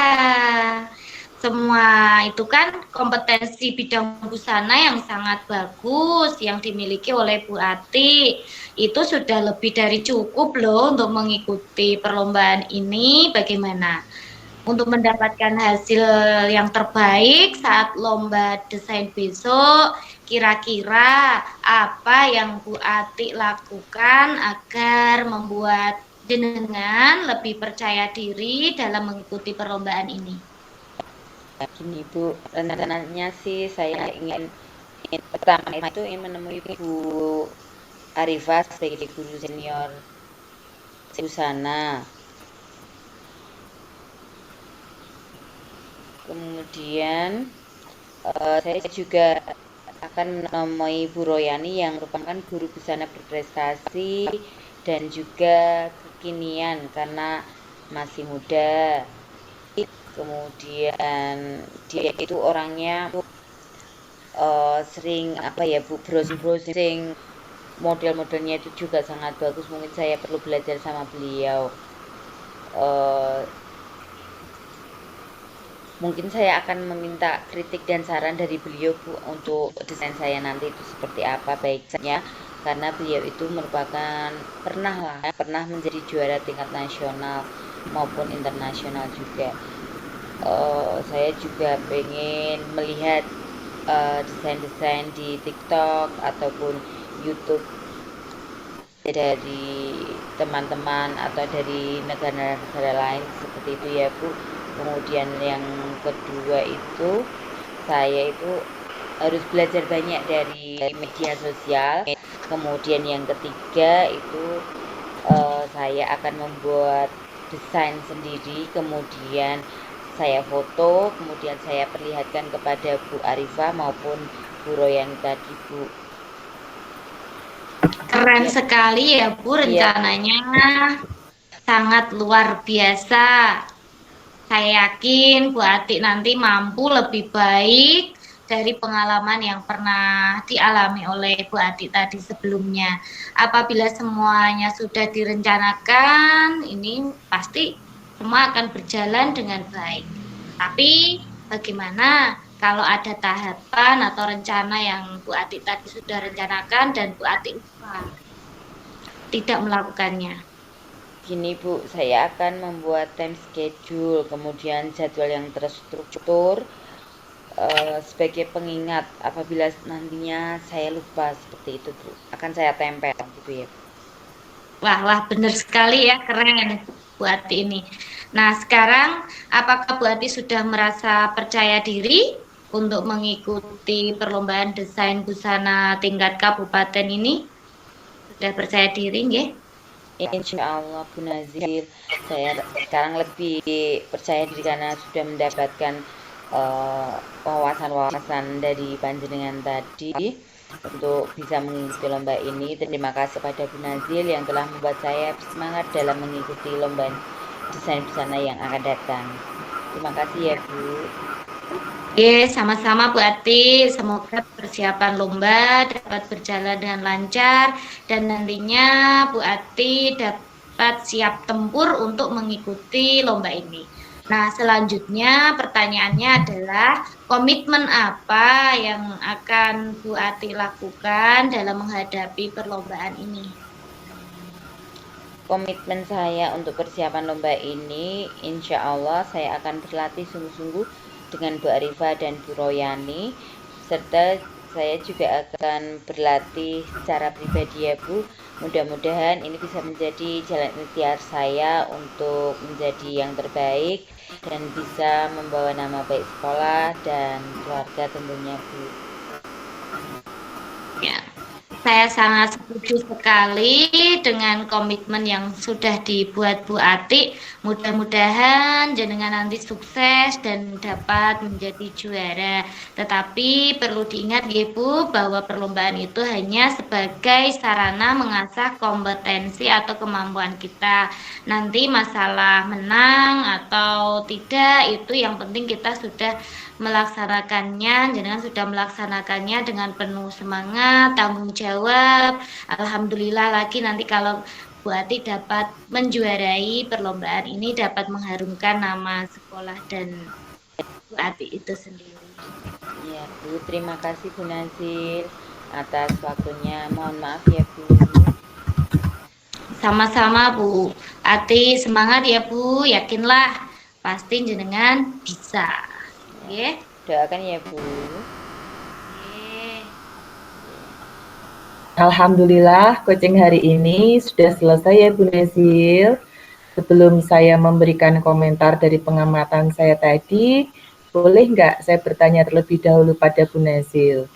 Semua itu kan kompetensi bidang busana yang sangat bagus yang dimiliki oleh Bu Ati. Itu sudah lebih dari cukup loh untuk mengikuti perlombaan ini. Bagaimana? Untuk mendapatkan hasil yang terbaik saat lomba desain besok, kira-kira apa yang Bu Ati lakukan agar membuat jenengan lebih percaya diri dalam mengikuti perlombaan ini? Gini Bu, rencananya sih saya ingin pertama itu ingin menemui Bu Arifah sebagai guru senior busana. Kemudian saya juga akan menemui Bu Royani yang merupakan guru busana berprestasi dan juga kekinian karena masih muda. Kemudian dia itu orangnya sering apa ya Bu, browsing model-modelnya itu juga sangat bagus. Mungkin saya perlu belajar sama beliau. Mungkin saya akan meminta kritik dan saran dari beliau Bu untuk desain saya nanti itu seperti apa baiknya, karena beliau itu merupakan pernah menjadi juara tingkat nasional maupun internasional juga. Saya juga pengen melihat desain-desain di TikTok ataupun YouTube dari teman-teman atau dari negara-negara lain seperti itu ya Bu. Kemudian yang kedua itu saya itu harus belajar banyak dari media sosial. Kemudian yang ketiga itu saya akan membuat desain sendiri, kemudian saya foto, kemudian saya perlihatkan kepada Bu Arifah maupun Bu Royani tadi Bu. Keren sekali ya Bu, rencananya sangat luar biasa. Saya yakin Bu Ati nanti mampu lebih baik dari pengalaman yang pernah dialami oleh Bu Ati tadi sebelumnya. Apabila semuanya sudah direncanakan, ini pasti semua akan berjalan dengan baik. Tapi bagaimana kalau ada tahapan atau rencana yang Bu Ati tadi sudah rencanakan dan Bu Ati lupa tidak melakukannya? Gini Bu, saya akan membuat time schedule, kemudian jadwal yang terstruktur sebagai pengingat apabila nantinya saya lupa seperti itu Bu. Akan saya tempel gitu ya. Wah, benar sekali ya, keren Bu Ati ini. Nah, sekarang apakah Bu Ati sudah merasa percaya diri untuk mengikuti perlombaan desain busana tingkat kabupaten ini? Sudah percaya diri, nggih? Insya Allah Bu Nazil, saya sekarang lebih percaya diri karena sudah mendapatkan wawasan-wawasan dari panjenengan tadi untuk bisa mengikuti lomba ini. Terima kasih pada Bu Nazil yang telah membuat saya semangat dalam mengikuti lomba desain busana yang akan datang. Terima kasih ya Bu. Oke, sama-sama Bu Ati. Semoga persiapan lomba dapat berjalan dengan lancar dan nantinya Bu Ati dapat siap tempur untuk mengikuti lomba ini. Nah, selanjutnya pertanyaannya adalah komitmen apa yang akan Bu Ati lakukan dalam menghadapi perlombaan ini? Komitmen saya untuk persiapan lomba ini, insya Allah saya akan berlatih sungguh-sungguh dengan Bu Arifah dan Bu Royani, serta saya juga akan berlatih secara pribadi ya Bu. Mudah-mudahan ini bisa menjadi jalan ikhtiar saya untuk menjadi yang terbaik dan bisa membawa nama baik sekolah dan keluarga tentunya Bu. Ya, saya sangat setuju sekali dengan komitmen yang sudah dibuat Bu Ati. Mudah-mudahan jenengan nanti sukses dan dapat menjadi juara. Tetapi perlu diingat ya Bu, bahwa perlombaan itu hanya sebagai sarana mengasah kompetensi atau kemampuan kita. Nanti masalah menang atau tidak itu yang penting kita sudah melaksanakannya, jenengan sudah melaksanakannya dengan penuh semangat, tanggung jawab. Alhamdulillah lagi nanti kalau Bu Ati dapat menjuarai perlombaan ini, dapat mengharumkan nama sekolah dan Bu Ati itu sendiri. Ya Bu, terima kasih Bu Nazil atas waktunya. Mohon maaf ya Bu. Sama-sama Bu Ati, semangat ya Bu, yakinlah pasti jenengan bisa. Ya. Doakan ya Bu. Alhamdulillah, coaching hari ini sudah selesai ya Bu Nazil. Sebelum saya memberikan komentar dari pengamatan saya tadi, boleh nggak saya bertanya terlebih dahulu pada Bu Nazil?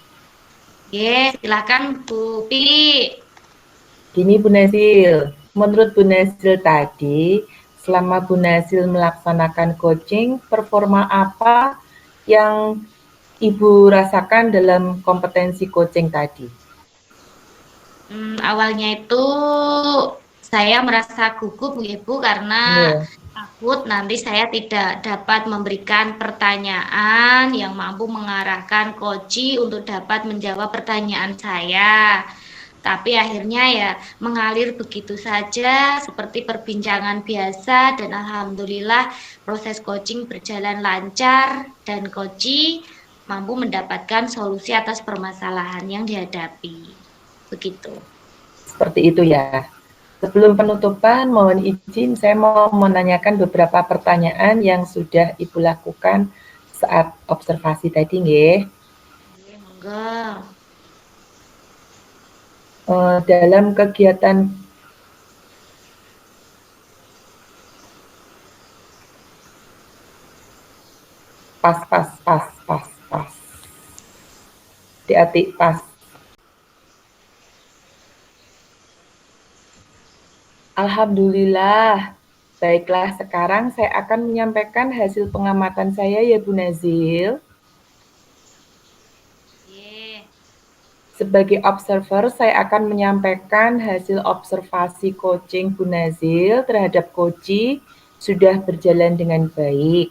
Silakan Bu Pi. Gini Bu Nazil, menurut Bu Nazil tadi, selama Bu Nazil melaksanakan coaching, performa apa yang Ibu rasakan dalam kompetensi coaching tadi? Awalnya itu saya merasa gugup Bu karena takut nanti saya tidak dapat memberikan pertanyaan yang mampu mengarahkan Koji untuk dapat menjawab pertanyaan saya. Tapi akhirnya ya mengalir begitu saja seperti perbincangan biasa dan alhamdulillah proses coaching berjalan lancar dan Koji mampu mendapatkan solusi atas permasalahan yang dihadapi. Begitu. Seperti itu ya. Sebelum penutupan, mohon izin saya mau menanyakan beberapa pertanyaan yang sudah Ibu lakukan saat observasi tadi, nggih. Monggo. Dalam kegiatan pas. Hati-hati pas. Alhamdulillah. Baiklah, sekarang saya akan menyampaikan hasil pengamatan saya ya Bu Nazil. Sebagai observer, saya akan menyampaikan hasil observasi coaching Bu Nazil terhadap Koji sudah berjalan dengan baik.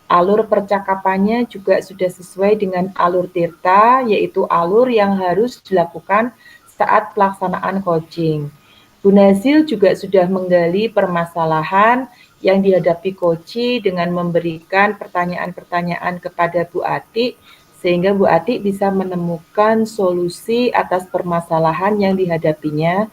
Alur percakapannya juga sudah sesuai dengan alur Tirta, yaitu alur yang harus dilakukan saat pelaksanaan coaching. Bu Nazil juga sudah menggali permasalahan yang dihadapi Koji dengan memberikan pertanyaan-pertanyaan kepada Bu Atik, sehingga Bu Atik bisa menemukan solusi atas permasalahan yang dihadapinya.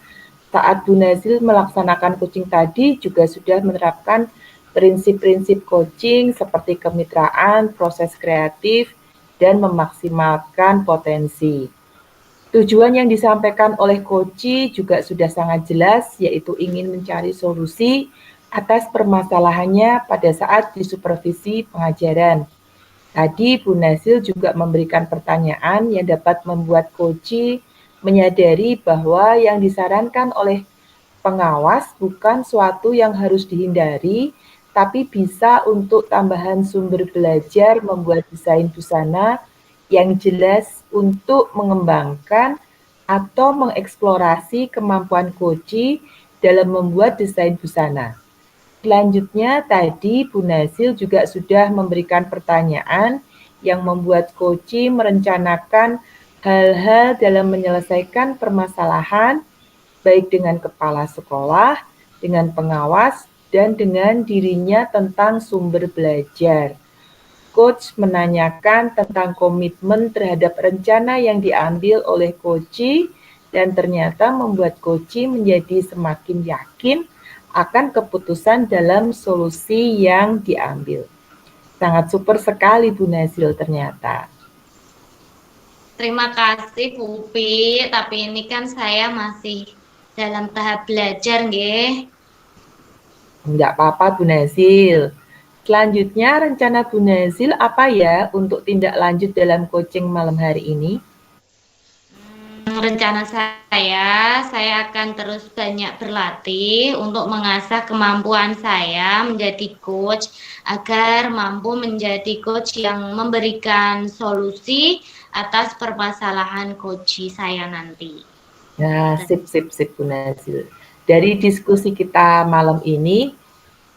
Saat Bu Nazil melaksanakan coaching tadi juga sudah menerapkan prinsip-prinsip coaching seperti kemitraan, proses kreatif, dan memaksimalkan potensi. Tujuan yang disampaikan oleh Koji juga sudah sangat jelas, yaitu ingin mencari solusi atas permasalahannya pada saat disupervisi pengajaran. Tadi Bu Nazil juga memberikan pertanyaan yang dapat membuat Koji menyadari bahwa yang disarankan oleh pengawas bukan suatu yang harus dihindari, tapi bisa untuk tambahan sumber belajar membuat desain busana yang jelas untuk mengembangkan atau mengeksplorasi kemampuan Koji dalam membuat desain busana. Selanjutnya tadi Bu Nazil juga sudah memberikan pertanyaan yang membuat Koji merencanakan hal-hal dalam menyelesaikan permasalahan baik dengan kepala sekolah, dengan pengawas, dan dengan dirinya tentang sumber belajar. Coach menanyakan tentang komitmen terhadap rencana yang diambil oleh Koji dan ternyata membuat Koji menjadi semakin yakin akan keputusan dalam solusi yang diambil. Sangat super sekali Bu Nazil ternyata. Terima kasih Bu Upi, tapi ini kan saya masih dalam tahap belajar, nggih. Enggak apa-apa Bu Nazil. Selanjutnya rencana Bu Nazil apa ya untuk tindak lanjut dalam coaching malam hari ini? Rencana saya akan terus banyak berlatih untuk mengasah kemampuan saya menjadi coach agar mampu menjadi coach yang memberikan solusi atas permasalahan Koji saya nanti. Nah, sip Bu Nazil. Dari diskusi kita malam ini,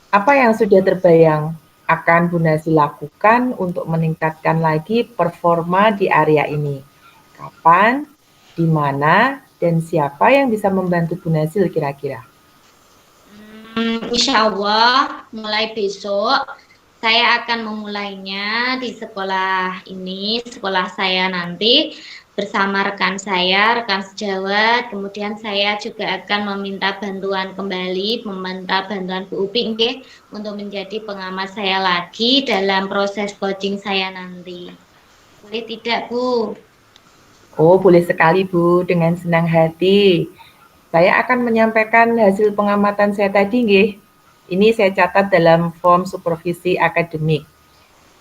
apa yang sudah terbayang akan Bu Nazil lakukan untuk meningkatkan lagi performa di area ini? Kapan, di mana, dan siapa yang bisa membantu Bu Nazil kira-kira? Insya Allah mulai besok saya akan memulainya di sekolah ini, sekolah saya nanti bersama rekan saya, rekan sejawat. Kemudian saya juga akan meminta bantuan kembali, meminta bantuan Bu Uping untuk menjadi pengamat saya lagi dalam proses coaching saya nanti. Boleh tidak, Bu? Oh, boleh sekali Bu, dengan senang hati. Saya akan menyampaikan hasil pengamatan saya tadi, nggih. Ini saya catat dalam form supervisi akademik.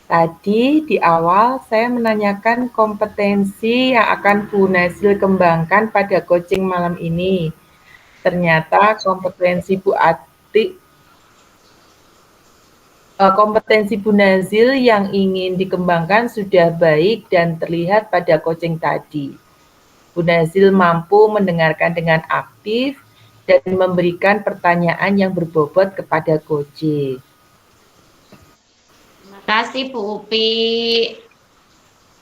Tadi di awal saya menanyakan kompetensi yang akan Bu Nazil kembangkan pada coaching malam ini. Ternyata kompetensi Bu Nazil yang ingin dikembangkan sudah baik dan terlihat pada coaching tadi. Bu Nazil mampu mendengarkan dengan aktif dan memberikan pertanyaan yang berbobot kepada Koji. Terima kasih Bu Upi.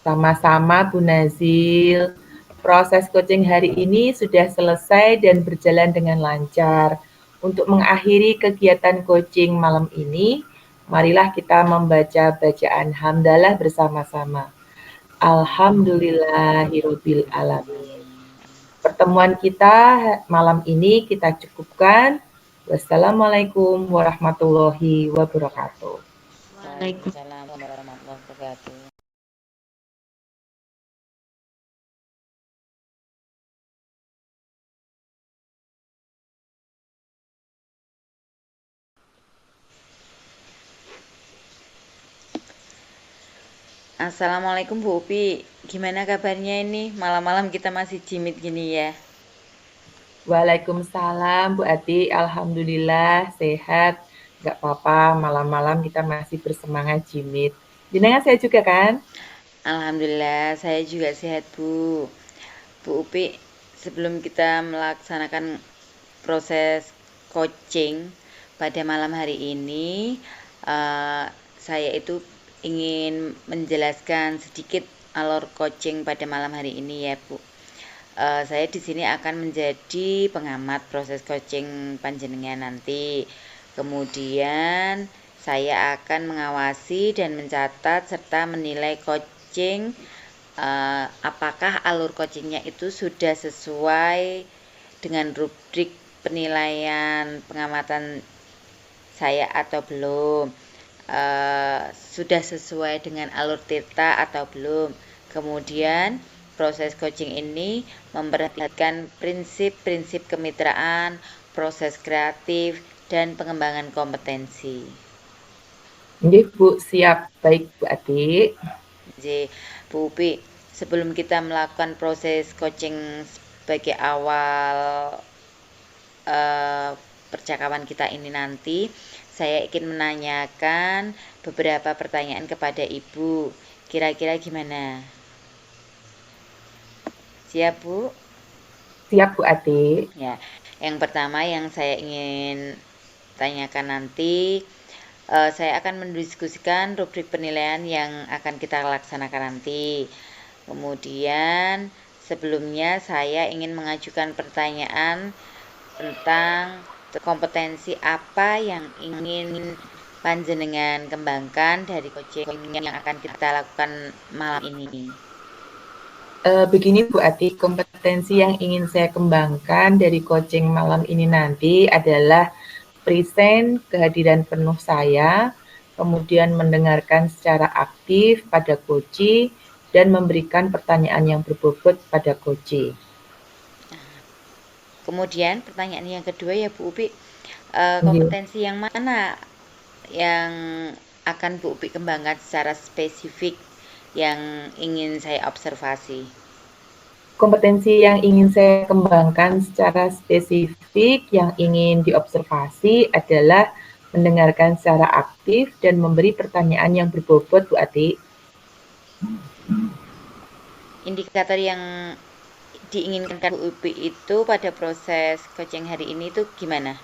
Sama-sama Bu Nazil. Proses coaching hari ini sudah selesai dan berjalan dengan lancar. Untuk mengakhiri kegiatan coaching malam ini, marilah kita membaca bacaan hamdalah bersama-sama. Alhamdulillahirabbil alamin. Pertemuan kita malam ini kita cukupkan. Wassalamualaikum warahmatullahi wabarakatuh. Waalaikumsalam warahmatullahi wabarakatuh. Assalamualaikum Bu Upi, gimana kabarnya ini? Malam-malam kita masih jimit gini ya. Waalaikumsalam Bu Ati, alhamdulillah sehat, nggak apa-apa, malam-malam kita masih bersemangat jimit. Jenengan sehat juga kan? Alhamdulillah saya juga sehat Bu. Bu Upi, sebelum kita melaksanakan proses coaching pada malam hari ini, saya itu ingin menjelaskan sedikit alur coaching pada malam hari ini ya Bu. Saya di sini akan menjadi pengamat proses coaching panjenengan nanti. Kemudian saya akan mengawasi dan mencatat serta menilai coaching, apakah alur coachingnya itu sudah sesuai dengan rubrik penilaian pengamatan saya atau belum, sudah sesuai dengan alur tirta atau belum. Kemudian proses coaching ini memperhatikan prinsip-prinsip kemitraan, proses kreatif, dan pengembangan kompetensi. Nggih Bu, siap. Baik Bu Ati. Jadi, Bu Upi, sebelum kita melakukan proses coaching sebagai awal percakapan kita ini nanti, saya ingin menanyakan beberapa pertanyaan kepada Ibu. Kira-kira gimana? Siap Bu? Siap Bu Ati. Ya, yang pertama yang saya ingin tanyakan nanti, saya akan mendiskusikan rubrik penilaian yang akan kita laksanakan nanti. Kemudian sebelumnya saya ingin mengajukan pertanyaan tentang kompetensi apa yang ingin panjenengan kembangkan dari coaching yang akan kita lakukan malam ini. Begini Bu Ati, kompetensi yang ingin saya kembangkan dari coaching malam ini nanti adalah present kehadiran penuh saya, kemudian mendengarkan secara aktif pada coach, dan memberikan pertanyaan yang berbobot pada coach. Kemudian pertanyaan yang kedua ya Bu Upi, kompetensi yang mana yang akan Bu Upi kembangkan secara spesifik yang ingin saya observasi? Kompetensi yang ingin saya kembangkan secara spesifik yang ingin diobservasi adalah mendengarkan secara aktif dan memberi pertanyaan yang berbobot Bu Ati. Indikator yang diinginkan Bu Upi itu pada proses coaching hari ini itu gimana?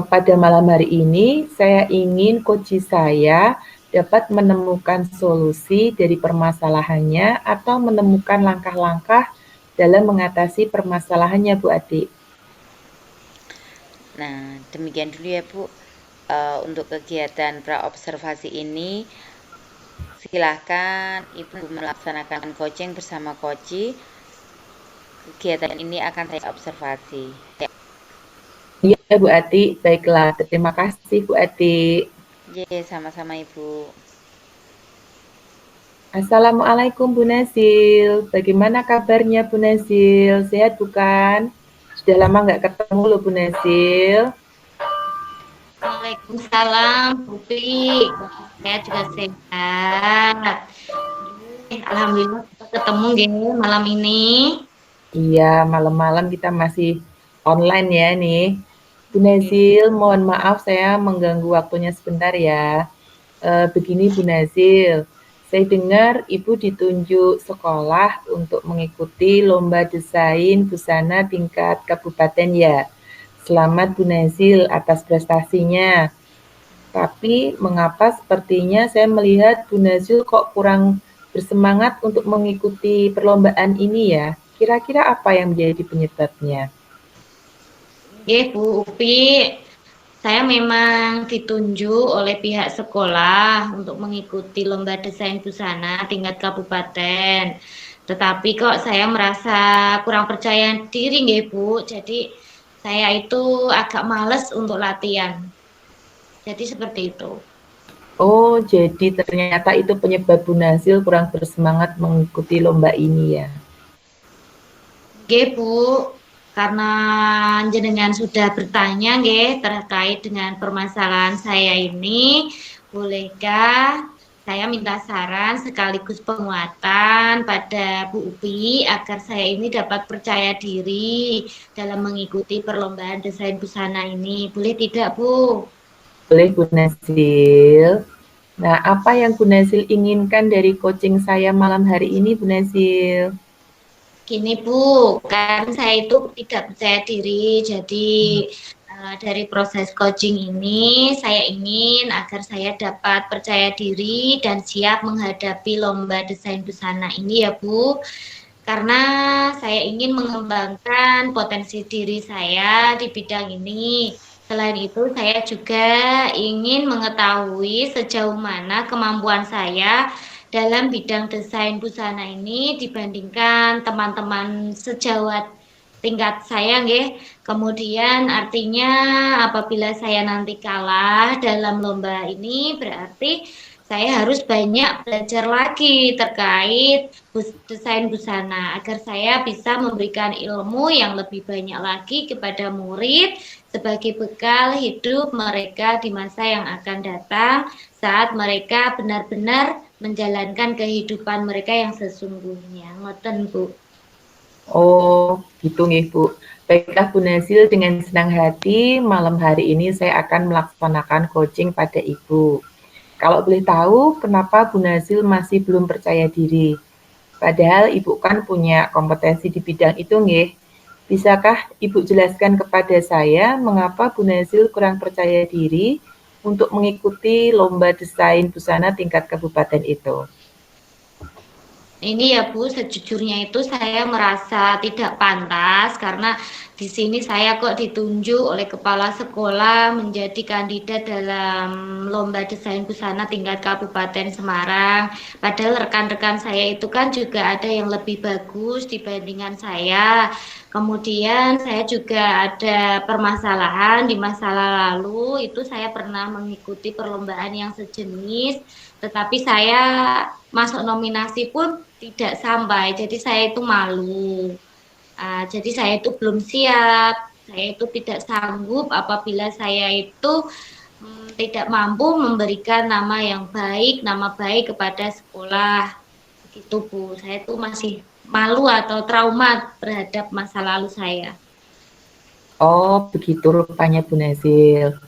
Pada malam hari ini saya ingin coach saya dapat menemukan solusi dari permasalahannya atau menemukan langkah-langkah dalam mengatasi permasalahannya Bu Ati. Nah, demikian dulu ya Bu. Untuk kegiatan praobservasi ini, silahkan Ibu melaksanakan coaching bersama coach. Kegiatan ini akan saya observasi. Iya Bu Ati, baiklah. Terima kasih Bu Ati. Iya, sama-sama Ibu. Assalamualaikum Bu Nazil. Bagaimana kabarnya Bu Nazil? Sehat bukan? Sudah lama nggak ketemu loh Bu Nazil. Waalaikumsalam, Bupi. Saya juga sehat. Alhamdulillah kita ketemu gini malam ini. Iya, malam-malam kita masih online ya nih. Bu Nazil, mohon maaf saya mengganggu waktunya sebentar ya. Begini Bu Nazil, Saya dengar Ibu ditunjuk sekolah untuk mengikuti lomba desain busana tingkat kabupaten ya. Selamat Bu Nazil atas prestasinya. Tapi mengapa sepertinya saya melihat Bu Nazil kok kurang bersemangat untuk mengikuti perlombaan ini ya? Kira-kira apa yang menjadi penyebabnya? Bu Upi, saya memang ditunjuk oleh pihak sekolah untuk mengikuti lomba desain busana tingkat kabupaten. Tetapi kok saya merasa kurang percaya diri, Bu. Jadi saya itu agak males untuk latihan. Jadi seperti itu. Oh, jadi ternyata itu penyebab Bu Nazil kurang bersemangat mengikuti lomba ini ya. Bu, karena jenengan sudah bertanya terkait dengan permasalahan saya ini, bolehkah saya minta saran sekaligus penguatan pada Bu Upi agar saya ini dapat percaya diri dalam mengikuti perlombaan desain busana ini. Boleh tidak, Bu? Boleh Bu Nazil. Nah, apa yang Bu Nazil inginkan dari coaching saya malam hari ini Bu Nazil? Gini Bu, kan saya itu tidak percaya diri, jadi dari proses coaching ini saya ingin agar saya dapat percaya diri dan siap menghadapi lomba desain busana ini ya Bu, karena saya ingin mengembangkan potensi diri saya di bidang ini. Selain itu, saya juga ingin mengetahui sejauh mana kemampuan saya dalam bidang desain busana ini dibandingkan teman-teman sejawat tingkat saya, Kemudian artinya apabila saya nanti kalah dalam lomba ini, berarti saya harus banyak belajar lagi terkait desain busana agar saya bisa memberikan ilmu yang lebih banyak lagi kepada murid sebagai bekal hidup mereka di masa yang akan datang saat mereka benar-benar menjalankan kehidupan mereka yang sesungguhnya. Ngoten, Bu. Oh, gitu nih Bu. Baiklah Bu Nazil, dengan senang hati malam hari ini saya akan melaksanakan coaching pada Ibu. Kalau boleh tahu, kenapa Bu Nazil masih belum percaya diri? Padahal Ibu kan punya kompetensi di bidang itu, nggih. Bisakah Ibu jelaskan kepada saya mengapa Bu Nazil kurang percaya diri untuk mengikuti lomba desain busana tingkat kabupaten itu? Ini ya Bu, sejujurnya itu saya merasa tidak pantas karena di sini saya kok ditunjuk oleh kepala sekolah menjadi kandidat dalam lomba desain busana tingkat Kabupaten Semarang. Padahal rekan-rekan saya itu kan juga ada yang lebih bagus dibandingkan saya. Kemudian saya juga ada permasalahan di masa lalu, itu saya pernah mengikuti perlombaan yang sejenis, tetapi saya masuk nominasi pun tidak sampai, jadi saya itu malu. Jadi saya itu belum siap, saya itu tidak sanggup apabila saya itu tidak mampu memberikan nama baik kepada sekolah. Begitu Bu, saya itu masih malu atau trauma terhadap masa lalu saya. Oh, begitu rupanya Bu Nazil.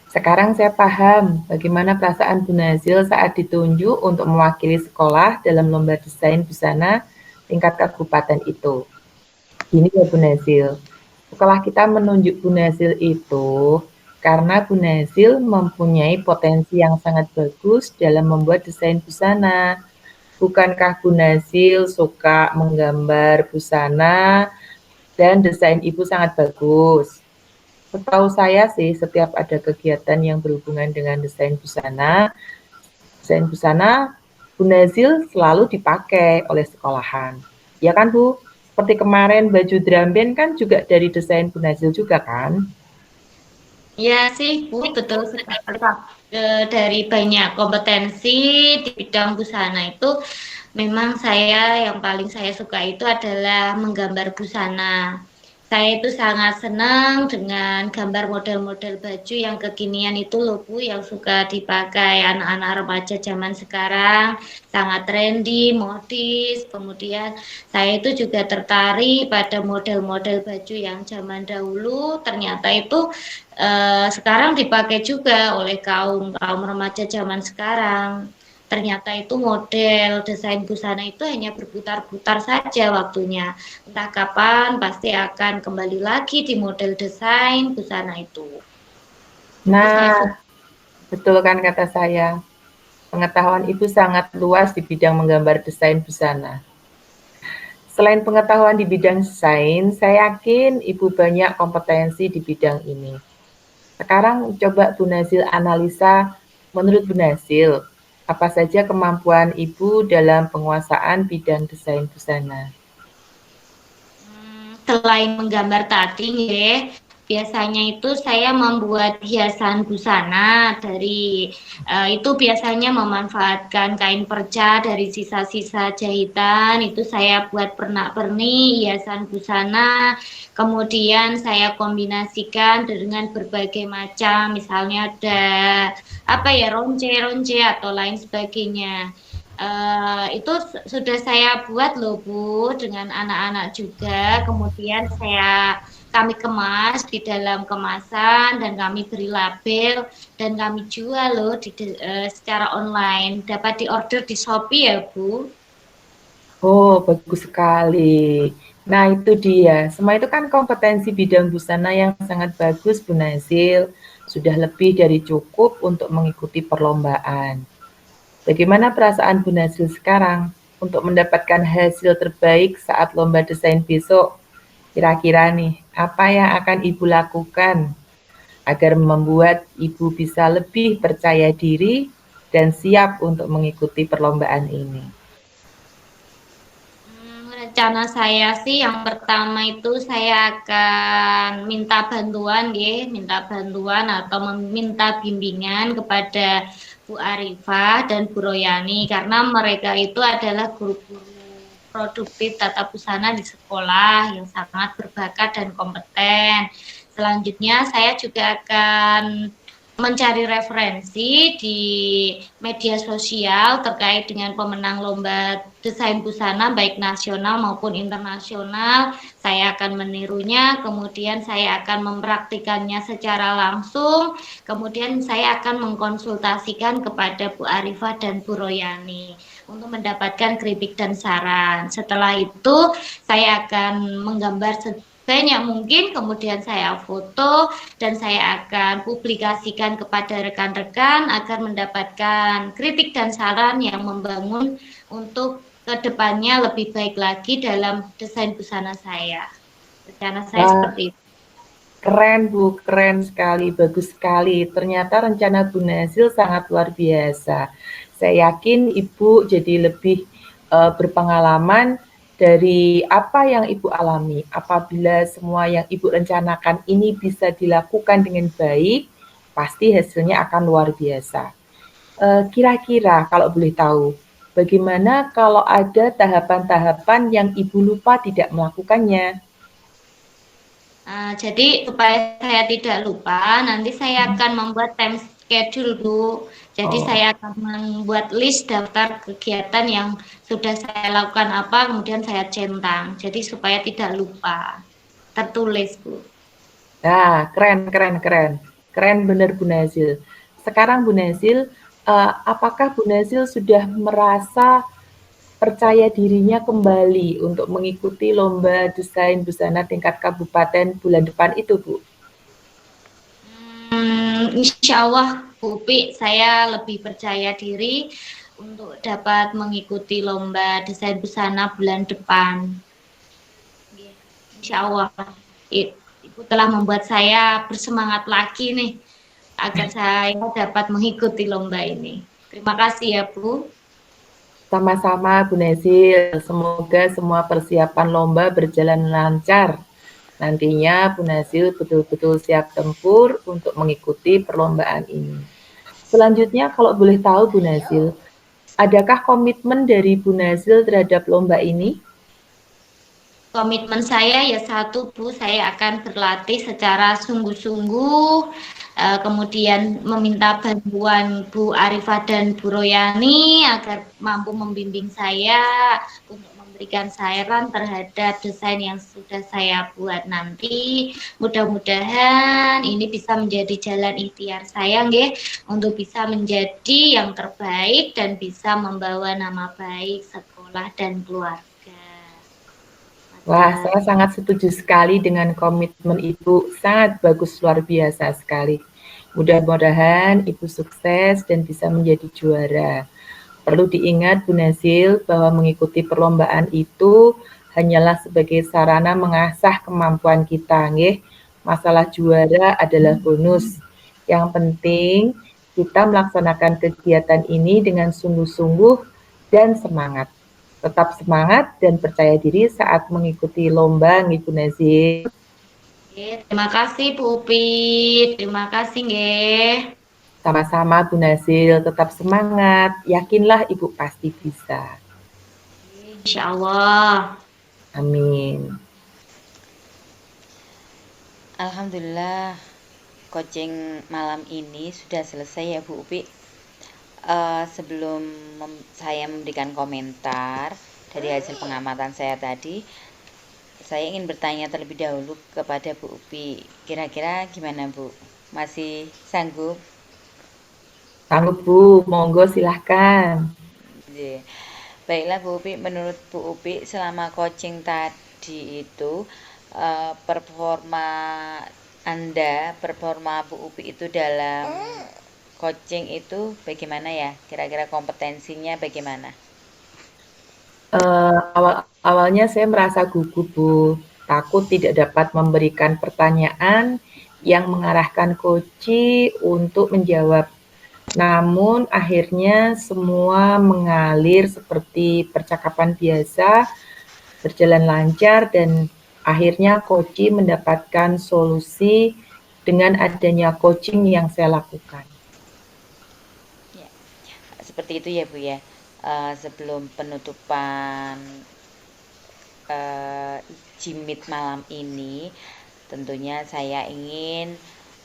Sekarang saya paham bagaimana perasaan Bu Nazil saat ditunjuk untuk mewakili sekolah dalam lomba desain busana tingkat kabupaten itu. Gini ya Bu Nazil, setelah kita menunjuk Bu Nazil itu, karena Bu Nazil mempunyai potensi yang sangat bagus dalam membuat desain busana. Bukankah Bu Nazil suka menggambar busana dan desain Ibu sangat bagus? Setahu saya sih, setiap ada kegiatan yang berhubungan dengan desain busana Bu Nazil selalu dipakai oleh sekolahan. Ya kan Bu? Seperti kemarin baju drum band kan juga dari desain Bu Nazil juga kan? Ya sih Bu, betul sekali. Dari banyak kompetensi di bidang busana itu, memang saya yang paling saya suka itu adalah menggambar busana. Saya itu sangat senang dengan gambar model-model baju yang kekinian itu loh Bu, yang suka dipakai anak-anak remaja zaman sekarang, sangat trendy, modis. Kemudian saya itu juga tertarik pada model-model baju yang zaman dahulu, ternyata itu sekarang dipakai juga oleh kaum kaum remaja zaman sekarang. ternyata itu model desain busana itu hanya berputar-putar saja waktunya. Entah kapan pasti akan kembali lagi di model desain busana itu. Itu saya Nah, betul kan kata saya. Pengetahuan Ibu sangat luas di bidang menggambar desain busana. Selain pengetahuan di bidang desain, saya yakin Ibu banyak kompetensi di bidang ini. Sekarang coba Bu Nazil analisa, menurut Bu Nazil, apa saja kemampuan Ibu dalam penguasaan bidang desain busana? Selain menggambar tadi, ya, biasanya itu saya membuat hiasan busana dari itu biasanya memanfaatkan kain perca dari sisa-sisa jahitan, itu saya buat pernak-pernik hiasan busana. Kemudian saya kombinasikan dengan berbagai macam, misalnya ada apa ya, ronce-ronce atau lain sebagainya. Itu sudah saya buat loh Bu dengan anak-anak juga. Kemudian kami kemas di dalam kemasan dan kami beri label dan kami jual loh secara online. Dapat diorder di Shopee ya Bu. Oh, bagus sekali. Nah, itu dia. Semua itu kan kompetensi bidang busana yang sangat bagus, Bu Nazil. Sudah lebih dari cukup untuk mengikuti perlombaan. Bagaimana perasaan Bu Nazil sekarang untuk mendapatkan hasil terbaik saat lomba desain besok? Kira-kira nih, apa yang akan Ibu lakukan agar membuat Ibu bisa lebih percaya diri dan siap untuk mengikuti perlombaan ini? Rencana saya sih yang pertama itu saya akan minta bantuan ya, minta bantuan atau meminta bimbingan kepada Bu Arifah dan Bu Royani karena mereka itu adalah guru-guru produktif tata busana di sekolah yang sangat berbakat dan kompeten. Selanjutnya saya juga akan mencari referensi di media sosial terkait dengan pemenang lomba desain busana baik nasional maupun internasional. Saya akan menirunya, kemudian saya akan mempraktikannya secara langsung, kemudian saya akan mengkonsultasikan kepada Bu Arifah dan Bu Royani untuk mendapatkan kritik dan saran. Setelah itu saya akan menggambar sebanyak mungkin, kemudian saya foto dan saya akan publikasikan kepada rekan-rekan agar mendapatkan kritik dan saran yang membangun untuk kedepannya lebih baik lagi dalam desain busana saya. Rencana saya Wah, seperti itu. keren Bu, keren sekali, bagus sekali. Ternyata rencana Bu Nazil sangat luar biasa. Saya yakin Ibu jadi lebih berpengalaman dari apa yang Ibu alami. Apabila semua yang Ibu rencanakan ini bisa dilakukan dengan baik, pasti hasilnya akan luar biasa. Kira-kira kalau boleh tahu, bagaimana kalau ada tahapan-tahapan yang Ibu lupa tidak melakukannya? Jadi supaya saya tidak lupa, nanti saya akan membuat time schedule, Bu. Jadi Oh, saya akan membuat list daftar kegiatan yang sudah saya lakukan apa, kemudian saya centang. Jadi supaya tidak lupa, tertulis, Bu. nah, keren, keren, keren. Keren bener Bu Nazil. Sekarang Bu Nazil, apakah Bu Nazil sudah merasa percaya dirinya kembali untuk mengikuti lomba desain busana tingkat kabupaten bulan depan itu, Bu? Insya Allah, Bu Pi, saya lebih percaya diri untuk dapat mengikuti lomba desain busana bulan depan. Insya Allah, Ibu telah membuat saya bersemangat lagi nih agar saya dapat mengikuti lomba ini. Terima kasih ya, Bu. Sama-sama Bu Nazil, semoga semua persiapan lomba berjalan lancar. Nantinya Bu Nazil betul-betul siap tempur untuk mengikuti perlombaan ini. Selanjutnya kalau boleh tahu Bu Nazil, adakah komitmen dari Bu Nazil terhadap lomba ini? Komitmen saya ya satu, Bu, saya akan berlatih secara sungguh-sungguh, kemudian meminta bantuan Bu Arifah dan Bu Royani agar mampu membimbing saya untuk memberikan saran terhadap desain yang sudah saya buat nanti. Mudah-mudahan ini bisa menjadi jalan ikhtiar saya nggih untuk bisa menjadi yang terbaik dan bisa membawa nama baik sekolah dan keluarga. Wah, saya sangat setuju sekali dengan komitmen Ibu, sangat bagus, luar biasa sekali. Mudah-mudahan Ibu sukses dan bisa menjadi juara. Perlu diingat Bu Nazil bahwa mengikuti perlombaan itu hanyalah sebagai sarana mengasah kemampuan kita, nggih. Masalah juara adalah bonus. Yang penting kita melaksanakan kegiatan ini dengan sungguh-sungguh dan semangat. Tetap semangat dan percaya diri saat mengikuti lomba, Ibu Nazil. Terima kasih Bu Upi, terima kasih nggih. Sama-sama Bu Nazil, tetap semangat. Yakinlah Ibu pasti bisa. Insya Allah. Amin. Alhamdulillah, coaching malam ini sudah selesai ya Bu Upi. Sebelum saya memberikan komentar dari hasil pengamatan saya tadi, saya ingin bertanya terlebih dahulu kepada Bu Upi. Kira-kira gimana Bu? Masih sanggup? Sanggup Bu, monggo silahkan. Baiklah Bu Upi, menurut Bu Upi selama coaching tadi itu performa Bu Upi itu dalam coaching itu bagaimana ya? Kira-kira kompetensinya bagaimana? Awalnya saya merasa gugup Bu, takut tidak dapat memberikan pertanyaan yang mengarahkan coach untuk menjawab. Namun akhirnya semua mengalir seperti percakapan biasa, berjalan lancar dan akhirnya coach mendapatkan solusi dengan adanya coaching yang saya lakukan. Ya, seperti itu ya Bu ya. Sebelum penutupan Jimit malam ini, tentunya saya ingin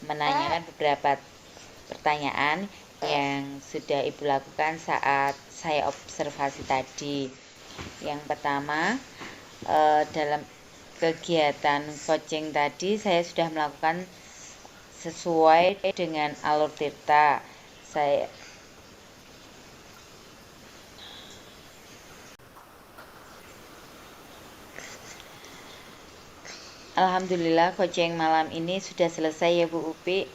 menanyakan beberapa pertanyaan yang sudah Ibu lakukan saat saya observasi tadi. Yang pertama, dalam kegiatan coaching tadi saya sudah melakukan sesuai dengan alur tirta. Alhamdulillah coaching malam ini sudah selesai ya Bu Upi.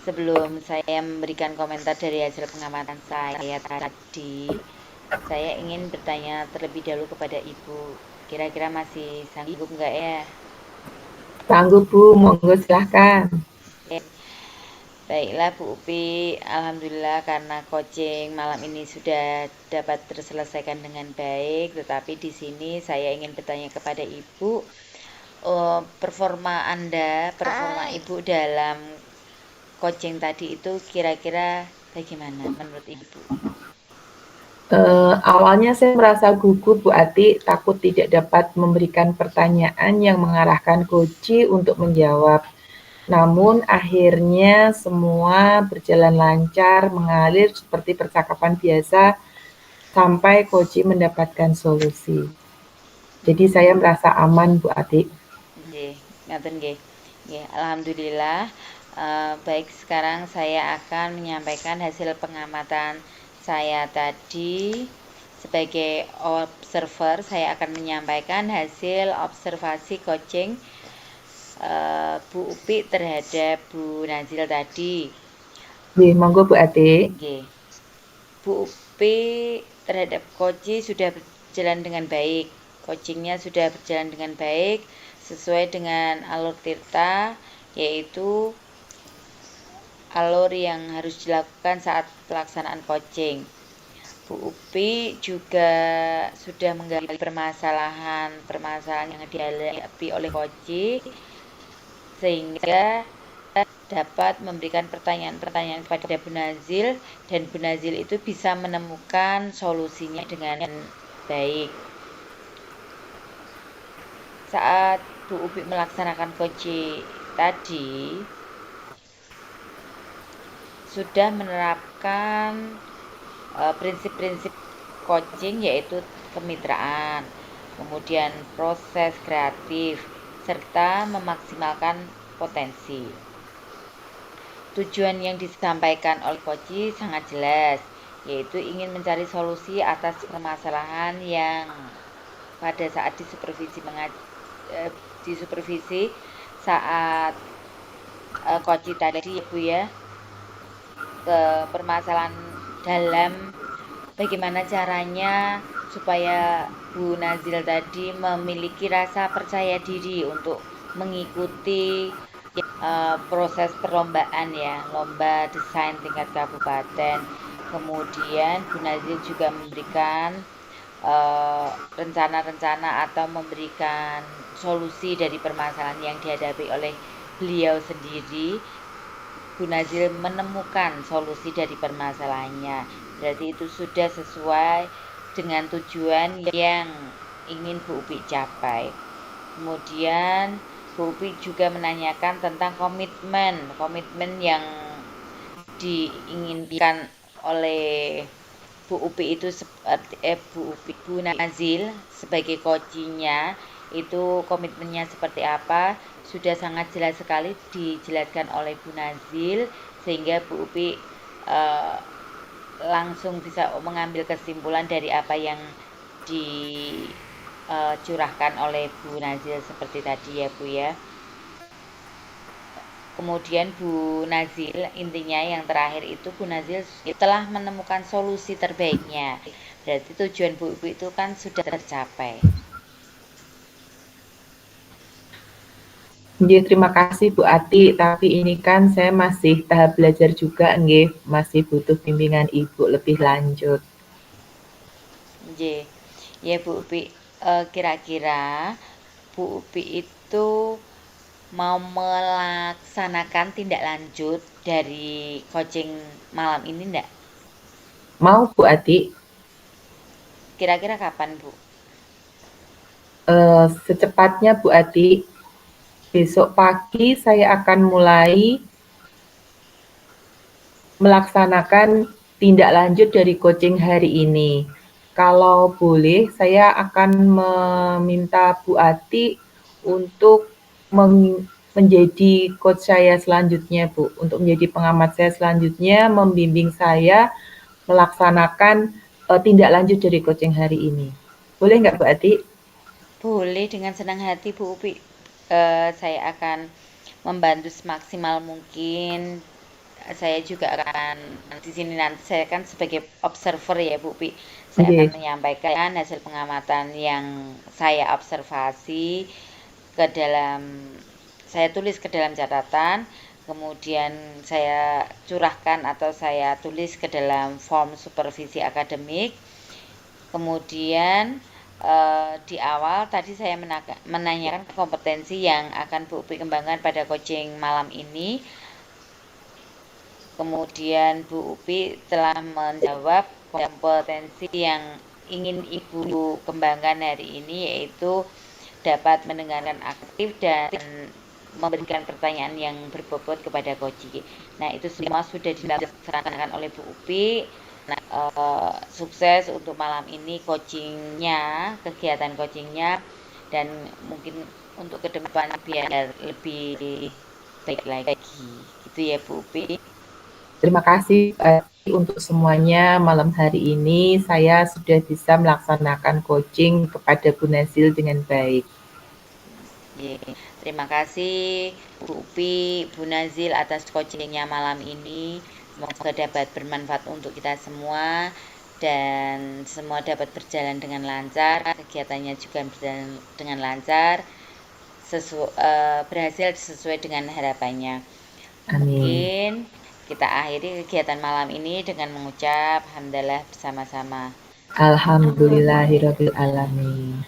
Sebelum saya memberikan komentar dari hasil pengamatan saya tadi, saya ingin bertanya terlebih dahulu kepada Ibu. Kira-kira masih sanggup nggak ya? Sanggup Bu, monggo silahkan. Baiklah Bu Upi, alhamdulillah karena coaching malam ini sudah dapat terselesaikan dengan baik. Tetapi di sini saya ingin bertanya kepada Ibu, performa Ibu dalam coaching tadi itu kira-kira bagaimana menurut Ibu? Awalnya saya merasa gugup Bu Ati, takut tidak dapat memberikan pertanyaan yang mengarahkan coach untuk menjawab. Namun akhirnya semua berjalan lancar, mengalir seperti percakapan biasa sampai coach mendapatkan solusi. Jadi saya merasa aman Bu Ati. Nggih, ngaten nggih. Nggih, alhamdulillah. Baik, sekarang saya akan menyampaikan hasil pengamatan saya tadi. Sebagai observer, saya akan menyampaikan hasil observasi coaching Bu Upi terhadap Bu Nazil tadi. Nggih, monggo Bu Ati. Nggih. Bu Upi terhadap coaching sudah berjalan dengan baik. Coachingnya sudah berjalan dengan baik sesuai dengan alur tirta, yaitu alur yang harus dilakukan saat pelaksanaan coaching. Bu Upi juga sudah menggali permasalahan yang dihadapi oleh coaching sehingga dapat memberikan pertanyaan-pertanyaan kepada Bu Nazil dan Bu Nazil itu bisa menemukan solusinya dengan baik. Saat Bu Upi melaksanakan coaching tadi sudah menerapkan prinsip-prinsip coaching yaitu kemitraan, kemudian proses kreatif, serta memaksimalkan potensi. Tujuan yang disampaikan oleh Koji sangat jelas, yaitu ingin mencari solusi atas permasalahan yang pada saat disupervisi saat Koji tadi ya Bu ya, ke permasalahan dalam bagaimana caranya supaya Bu Nazil tadi memiliki rasa percaya diri untuk mengikuti proses perlombaan ya, lomba desain tingkat kabupaten. Kemudian Bu Nazil juga memberikan rencana-rencana atau memberikan solusi dari permasalahan yang dihadapi oleh beliau sendiri. Bu Nazil menemukan solusi dari permasalahannya. Berarti itu sudah sesuai dengan tujuan yang ingin Bu Upi capai. Kemudian Bu Upi juga menanyakan tentang komitmen yang diinginkan oleh Bu Upi itu Bu Nazil sebagai coachingnya itu komitmennya seperti apa, sudah sangat jelas sekali dijelaskan oleh Bu Nazil, sehingga Bu Upi langsung bisa mengambil kesimpulan dari apa yang dicurahkan oleh Bu Nazil seperti tadi ya Bu ya. Kemudian Bu Nazil, intinya yang terakhir itu Bu Nazil telah menemukan solusi terbaiknya. Berarti tujuan Bu Ibu itu kan sudah tercapai. Nggih, terima kasih Bu Ati, tapi ini kan saya masih tahap belajar juga nggih, masih butuh bimbingan Ibu lebih lanjut. Nggih. Ya Bu Upi, kira-kira Bu Upi itu mau melaksanakan tindak lanjut dari coaching malam ini enggak? Mau Bu Ati? Kira-kira kapan Bu? Secepatnya Bu Ati. Besok pagi saya akan mulai melaksanakan tindak lanjut dari coaching hari ini. Kalau boleh, saya akan meminta Bu Ati untuk menjadi coach saya selanjutnya, Bu. Untuk menjadi pengamat saya selanjutnya, membimbing saya melaksanakan tindak lanjut dari coaching hari ini. Boleh nggak, Bu Ati? Boleh, dengan senang hati Bu Upi. Saya akan membantu semaksimal mungkin. Saya juga akan di sini nanti saya kan sebagai observer ya Bu Upi. Saya akan menyampaikan hasil pengamatan yang saya observasi saya tulis ke dalam catatan, kemudian saya curahkan atau saya tulis ke dalam form supervisi akademik. Kemudian di awal tadi saya menanyakan kompetensi yang akan Bu Upi kembangkan pada coaching malam ini. Kemudian Bu Upi telah menjawab kompetensi yang ingin Ibu kembangkan hari ini, yaitu dapat mendengarkan aktif dan memberikan pertanyaan yang berbobot kepada coach. Nah, itu semua sudah dilaksanakan oleh Bu Upi. Sukses untuk malam ini kegiatan coachingnya, dan mungkin untuk ke depan biar lebih baik lagi gitu ya Bu Upi. Terima kasih untuk semuanya. Malam hari ini saya sudah bisa melaksanakan coaching kepada Bu Nazil dengan baik. Terima kasih Bu Upi, Bu Nazil atas coachingnya malam ini. Semoga dapat bermanfaat untuk kita semua dan semua dapat berjalan dengan lancar, kegiatannya juga berjalan dengan lancar, berhasil sesuai dengan harapannya. Amin. Mungkin kita akhiri kegiatan malam ini dengan mengucap hamdalah bersama-sama. Alhamdulillahirabbil alamin.